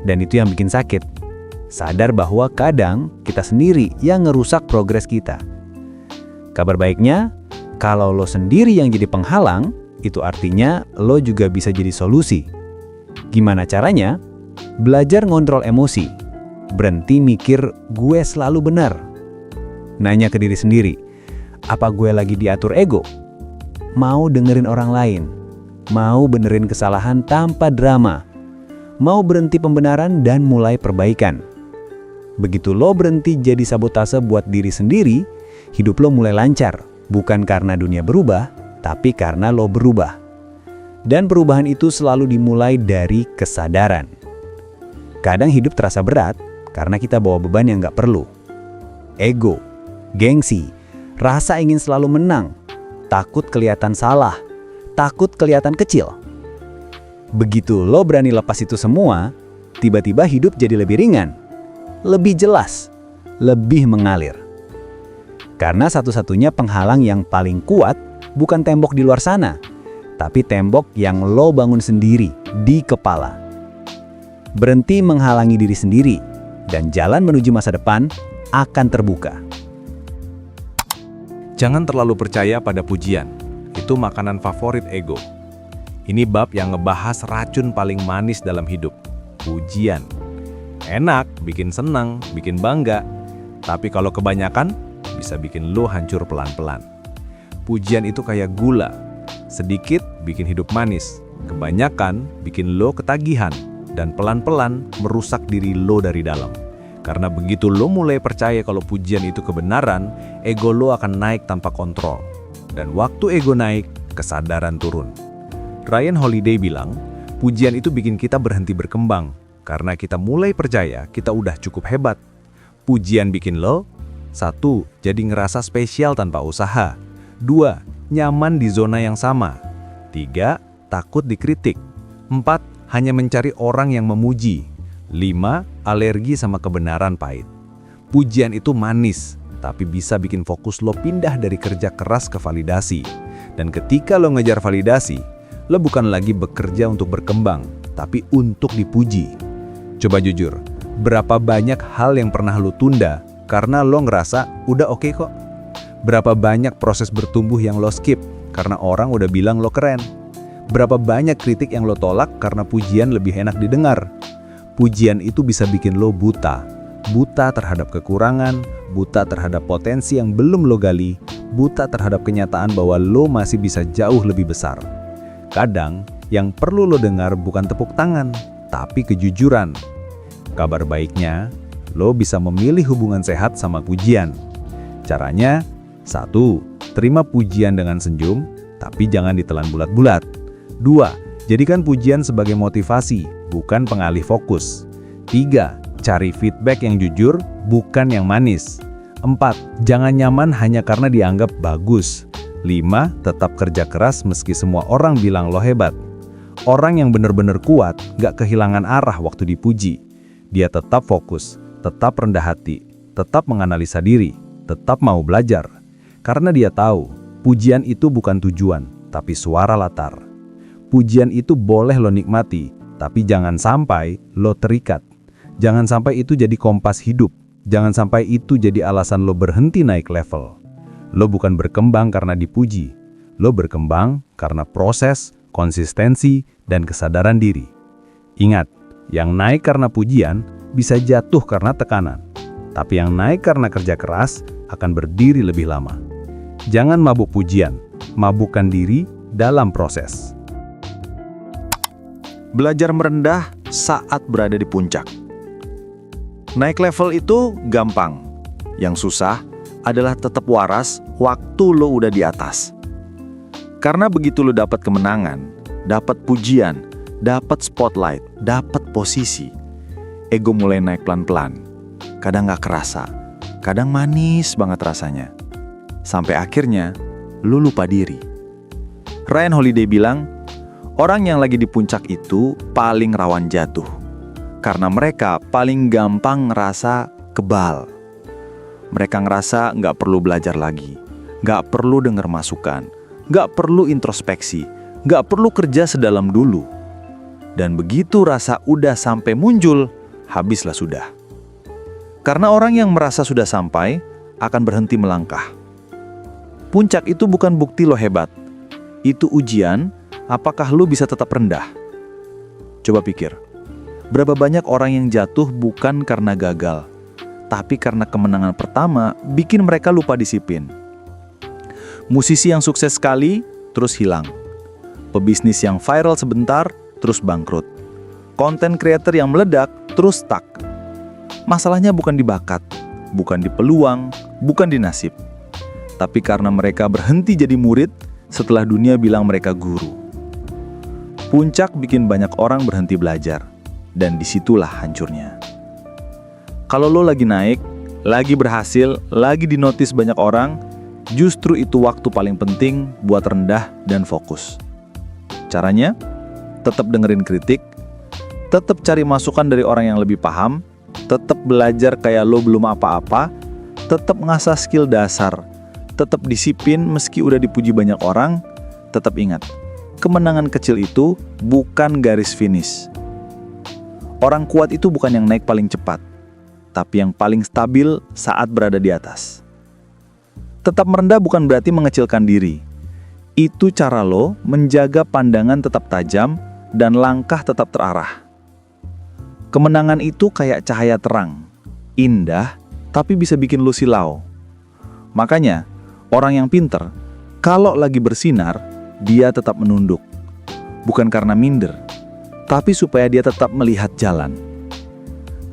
Dan itu yang bikin sakit. Sadar bahwa kadang kita sendiri yang ngerusak progres kita. Kabar baiknya, kalau lo sendiri yang jadi penghalang, itu artinya lo juga bisa jadi solusi. Gimana caranya? Belajar ngontrol emosi. Berhenti mikir gue selalu benar. Nanya ke diri sendiri, apa gue lagi diatur ego? Mau dengerin orang lain? Mau benerin kesalahan tanpa drama? Mau berhenti pembenaran dan mulai perbaikan? Begitu lo berhenti jadi sabotase buat diri sendiri, hidup lo mulai lancar. Bukan karena dunia berubah, tapi karena lo berubah. Dan perubahan itu selalu dimulai dari kesadaran. Kadang hidup terasa berat karena kita bawa beban yang gak perlu. Ego, gengsi, rasa ingin selalu menang, takut kelihatan salah, takut kelihatan kecil. Begitu lo berani lepas itu semua, tiba-tiba hidup jadi lebih ringan, lebih jelas, lebih mengalir. Karena satu-satunya penghalang yang paling kuat bukan tembok di luar sana, tapi tembok yang lo bangun sendiri di kepala. Berhenti menghalangi diri sendiri, dan jalan menuju masa depan akan terbuka. Jangan terlalu percaya pada pujian. Itu makanan favorit ego. Ini bab yang ngebahas racun paling manis dalam hidup. Pujian. Enak, bikin senang, bikin bangga. Tapi kalau kebanyakan, bisa bikin lo hancur pelan-pelan. Pujian itu kayak gula. Sedikit bikin hidup manis. Kebanyakan bikin lo ketagihan. Dan pelan-pelan merusak diri lo dari dalam. Karena begitu lo mulai percaya kalau pujian itu kebenaran, ego lo akan naik tanpa kontrol. Dan waktu ego naik, kesadaran turun. Ryan Holiday bilang, pujian itu bikin kita berhenti berkembang. Karena kita mulai percaya kita udah cukup hebat. Pujian bikin lo, 1. Jadi ngerasa spesial tanpa usaha. 2. Nyaman di zona yang sama. 3. Takut dikritik. 4. Hanya mencari orang yang memuji. 5. Alergi sama kebenaran pahit. Pujian itu manis, tapi bisa bikin fokus lo pindah dari kerja keras ke validasi. Dan ketika lo ngejar validasi, lo bukan lagi bekerja untuk berkembang, tapi untuk dipuji. Coba jujur, berapa banyak hal yang pernah lo tunda karena lo ngerasa udah oke kok? Berapa banyak proses bertumbuh yang lo skip karena orang udah bilang lo keren? Berapa banyak kritik yang lo tolak karena pujian lebih enak didengar? Pujian itu bisa bikin lo buta terhadap kekurangan, buta terhadap potensi yang belum lo gali, buta terhadap kenyataan bahwa lo masih bisa jauh lebih besar. Kadang, yang perlu lo dengar bukan tepuk tangan, tapi kejujuran. Kabar baiknya, lo bisa memilih hubungan sehat sama pujian. Caranya, 1. Terima pujian dengan senyum, tapi jangan ditelan bulat-bulat. 2. Jadikan pujian sebagai motivasi, bukan pengalih fokus. 3. Cari feedback yang jujur, bukan yang manis. 4. Jangan nyaman hanya karena dianggap bagus. 5. Tetap kerja keras meski semua orang bilang lo hebat. Orang yang benar-benar kuat gak kehilangan arah waktu dipuji. Dia tetap fokus, tetap rendah hati, tetap menganalisa diri, tetap mau belajar. Karena dia tahu, pujian itu bukan tujuan, tapi suara latar. Pujian itu boleh lo nikmati, tapi jangan sampai lo terikat. Jangan sampai itu jadi kompas hidup. Jangan sampai itu jadi alasan lo berhenti naik level. Lo bukan berkembang karena dipuji. Lo berkembang karena proses, konsistensi, dan kesadaran diri. Ingat, yang naik karena pujian bisa jatuh karena tekanan. Tapi yang naik karena kerja keras akan berdiri lebih lama. Jangan mabuk pujian, mabukkan diri dalam proses. Belajar merendah saat berada di puncak. Naik level itu gampang. Yang susah adalah tetap waras waktu lo udah di atas. Karena begitu lo dapat kemenangan, dapat pujian, dapat spotlight, dapat posisi, ego mulai naik pelan-pelan. Kadang gak kerasa, kadang manis banget rasanya. Sampai akhirnya, lo lupa diri. Ryan Holiday bilang, orang yang lagi di puncak itu paling rawan jatuh. Karena mereka paling gampang ngerasa kebal. Mereka ngerasa nggak perlu belajar lagi, nggak perlu dengar masukan, nggak perlu introspeksi, nggak perlu kerja sedalam dulu. Dan begitu rasa udah sampai muncul, habislah sudah. Karena orang yang merasa sudah sampai, akan berhenti melangkah. Puncak itu bukan bukti lo hebat. Itu ujian, apakah lo bisa tetap rendah? Coba pikir. Berapa banyak orang yang jatuh bukan karena gagal, tapi karena kemenangan pertama bikin mereka lupa disiplin. Musisi yang sukses sekali, terus hilang. Pebisnis yang viral sebentar, terus bangkrut. Content creator yang meledak, terus stuck. Masalahnya bukan di bakat, bukan di peluang, bukan di nasib. Tapi karena mereka berhenti jadi murid setelah dunia bilang mereka guru. Puncak bikin banyak orang berhenti belajar. Dan disitulah hancurnya. Kalau lo lagi naik, lagi berhasil, lagi dinotis banyak orang, justru itu waktu paling penting buat rendah dan fokus. Caranya, tetap dengerin kritik, tetap cari masukan dari orang yang lebih paham, tetap belajar kayak lo belum apa-apa, tetap ngasah skill dasar, tetap disiplin meski udah dipuji banyak orang, tetap ingat, kemenangan kecil itu bukan garis finish. Orang kuat itu bukan yang naik paling cepat, tapi yang paling stabil saat berada di atas. Tetap merendah bukan berarti mengecilkan diri. Itu cara lo menjaga pandangan tetap tajam dan langkah tetap terarah. Kemenangan itu kayak cahaya terang, indah, tapi bisa bikin lo silau. Makanya, orang yang pinter, kalau lagi bersinar, dia tetap menunduk. Bukan karena minder, tapi supaya dia tetap melihat jalan.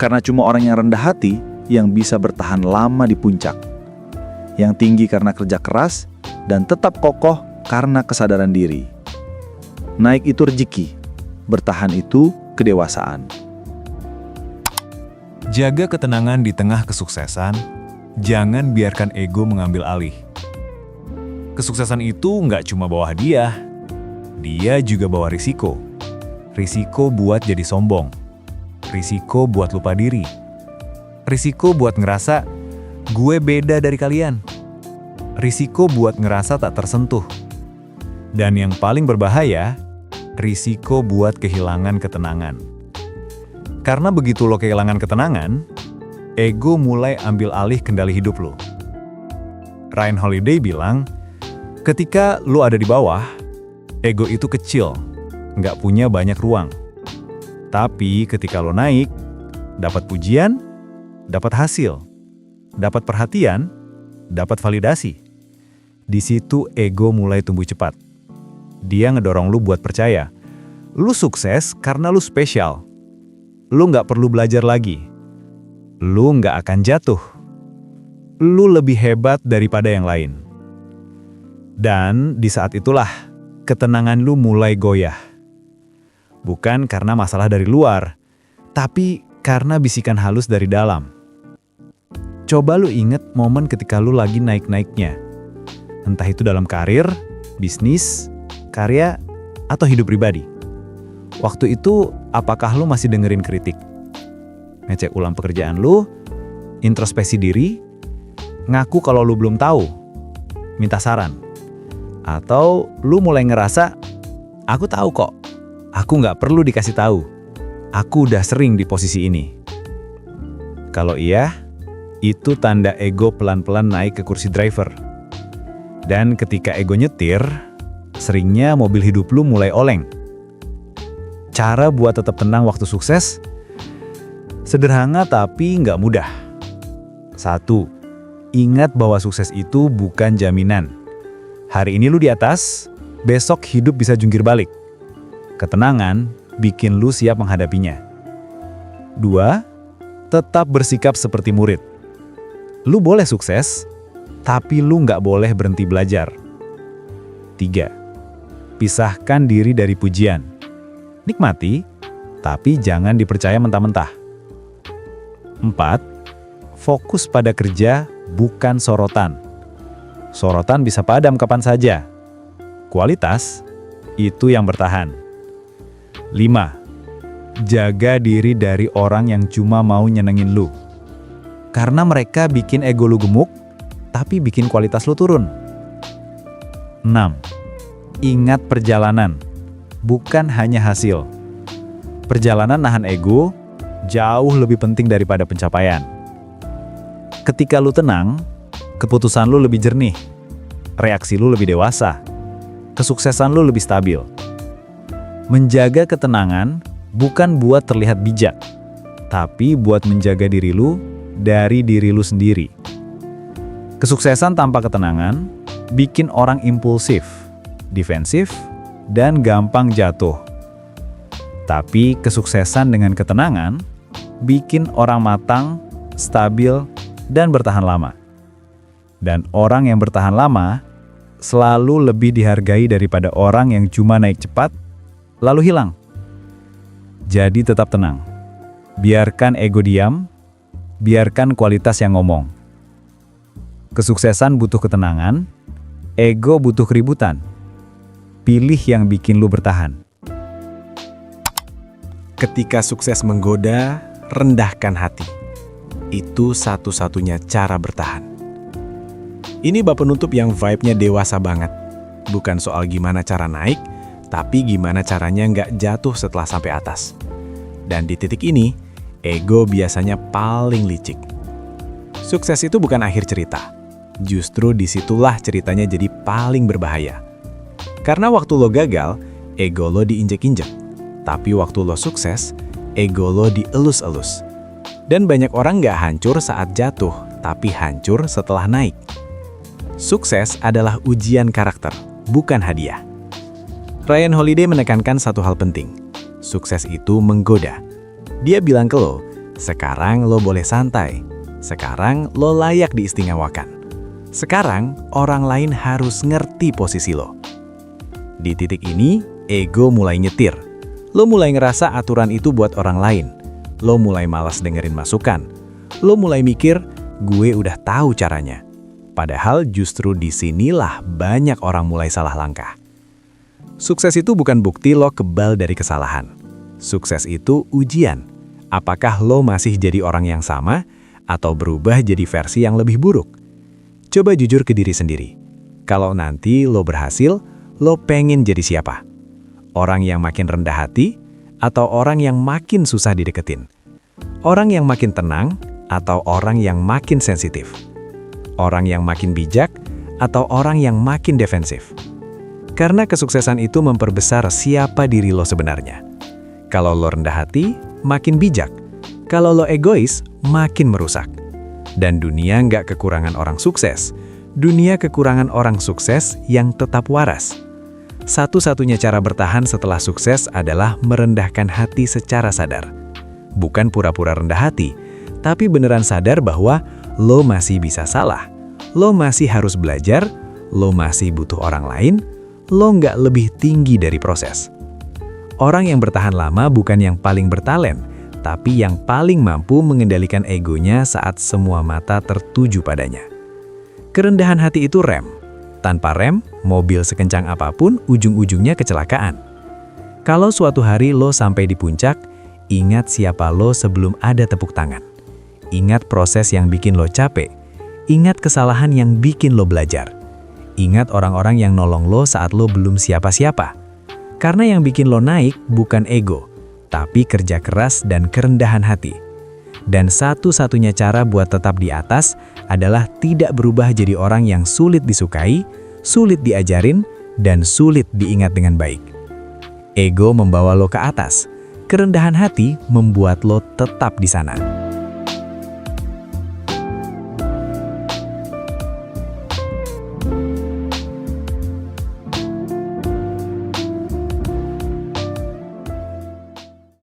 Karena cuma orang yang rendah hati yang bisa bertahan lama di puncak. Yang tinggi karena kerja keras dan tetap kokoh karena kesadaran diri. Naik itu rezeki, bertahan itu kedewasaan. Jaga ketenangan di tengah kesuksesan, jangan biarkan ego mengambil alih. Kesuksesan itu nggak cuma bawa hadiah, dia juga bawa risiko. Risiko buat jadi sombong, risiko buat lupa diri, Risiko buat ngerasa, gue beda dari kalian. Risiko buat ngerasa tak tersentuh. Dan yang paling berbahaya, risiko buat kehilangan ketenangan. Karena begitu lo kehilangan ketenangan, ego mulai ambil alih kendali hidup lo. Ryan Holiday bilang, ketika lo ada di bawah, ego itu kecil, nggak punya banyak ruang. Tapi ketika lo naik, dapat pujian, dapat hasil, dapat perhatian, dapat validasi. Di situ ego mulai tumbuh cepat. Dia ngedorong lu buat percaya. Lu sukses karena lu spesial. Lu nggak perlu belajar lagi. Lu nggak akan jatuh. Lu lebih hebat daripada yang lain. Dan di saat itulah, ketenangan lu mulai goyah. Bukan karena masalah dari luar, tapi karena bisikan halus dari dalam. Coba lu inget momen ketika lu lagi naik-naiknya. Entah itu dalam karir, bisnis, karya, atau hidup pribadi. Waktu itu, apakah lu masih dengerin kritik? Ngecek ulang pekerjaan lu, introspeksi diri, ngaku kalau lu belum tahu, minta saran. Atau lu mulai ngerasa, aku tahu kok, aku nggak perlu dikasih tahu. Aku udah sering di posisi ini. Kalau iya, itu tanda ego pelan-pelan naik ke kursi driver. Dan ketika ego nyetir, seringnya mobil hidup lu mulai oleng. Cara buat tetap tenang waktu sukses? Sederhana tapi nggak mudah. 1. Ingat bahwa sukses itu bukan jaminan. Hari ini lu di atas, besok hidup bisa jungkir balik. Ketenangan bikin lu siap menghadapinya. 2. Tetap bersikap seperti murid. Lu boleh sukses, tapi lu nggak boleh berhenti belajar. 3. Pisahkan diri dari pujian. Nikmati, tapi jangan dipercaya mentah-mentah. 4. Fokus pada kerja, bukan sorotan. Sorotan bisa padam kapan saja. Kualitas, itu yang bertahan. 5. Jaga diri dari orang yang cuma mau nyenengin lu. Karena mereka bikin ego lu gemuk, tapi bikin kualitas lu turun. 6. Ingat perjalanan, bukan hanya hasil. Perjalanan nahan ego jauh lebih penting daripada pencapaian. Ketika lu tenang, keputusan lu lebih jernih, reaksi lu lebih dewasa, kesuksesan lu lebih stabil. Menjaga ketenangan bukan buat terlihat bijak, tapi buat menjaga diri lu dari diri lu sendiri. Kesuksesan tanpa ketenangan bikin orang impulsif, defensif, dan gampang jatuh. Tapi kesuksesan dengan ketenangan bikin orang matang, stabil, dan bertahan lama. Dan orang yang bertahan lama selalu lebih dihargai daripada orang yang cuma naik cepat, lalu hilang. Jadi tetap tenang. Biarkan ego diam, biarkan kualitas yang ngomong. Kesuksesan butuh ketenangan, ego butuh keributan. Pilih yang bikin lu bertahan. Ketika sukses menggoda, rendahkan hati. Itu satu-satunya cara bertahan. Ini bab penutup yang vibe-nya dewasa banget. Bukan soal gimana cara naik, tapi gimana caranya nggak jatuh setelah sampai atas. Dan di titik ini, ego biasanya paling licik. Sukses itu bukan akhir cerita. Justru disitulah ceritanya jadi paling berbahaya. Karena waktu lo gagal, ego lo diinjek-injek. Tapi waktu lo sukses, ego lo dielus-elus. Dan banyak orang nggak hancur saat jatuh, tapi hancur setelah naik. Sukses adalah ujian karakter, bukan hadiah. Ryan Holiday menekankan satu hal penting. Sukses itu menggoda. Dia bilang ke lo, sekarang lo boleh santai. Sekarang lo layak diistimewakan. Sekarang orang lain harus ngerti posisi lo. Di titik ini, ego mulai nyetir. Lo mulai ngerasa aturan itu buat orang lain. Lo mulai malas dengerin masukan. Lo mulai mikir, gue udah tahu caranya. Padahal justru disinilah banyak orang mulai salah langkah. Sukses itu bukan bukti lo kebal dari kesalahan. Sukses itu ujian. Apakah lo masih jadi orang yang sama, atau berubah jadi versi yang lebih buruk? Coba jujur ke diri sendiri. Kalau nanti lo berhasil, lo pengen jadi siapa? Orang yang makin rendah hati atau orang yang makin susah dideketin? Orang yang makin tenang atau orang yang makin sensitif? Orang yang makin bijak atau orang yang makin defensif? Karena kesuksesan itu memperbesar siapa diri lo sebenarnya. Kalau lo rendah hati, makin bijak. Kalau lo egois, makin merusak. Dan dunia nggak kekurangan orang sukses. Dunia kekurangan orang sukses yang tetap waras. Satu-satunya cara bertahan setelah sukses adalah merendahkan hati secara sadar. Bukan pura-pura rendah hati, tapi beneran sadar bahwa lo masih bisa salah. Lo masih harus belajar, lo masih butuh orang lain, lo nggak lebih tinggi dari proses. Orang yang bertahan lama bukan yang paling bertalent, tapi yang paling mampu mengendalikan egonya saat semua mata tertuju padanya. Kerendahan hati itu rem. Tanpa rem, mobil sekencang apapun ujung-ujungnya kecelakaan. Kalau suatu hari lo sampai di puncak, ingat siapa lo sebelum ada tepuk tangan. Ingat proses yang bikin lo capek. Ingat kesalahan yang bikin lo belajar. Ingat orang-orang yang nolong lo saat lo belum siapa-siapa. Karena yang bikin lo naik bukan ego, tapi kerja keras dan kerendahan hati. Dan satu-satunya cara buat tetap di atas adalah tidak berubah jadi orang yang sulit disukai, sulit diajarin, dan sulit diingat dengan baik. Ego membawa lo ke atas, kerendahan hati membuat lo tetap di sana.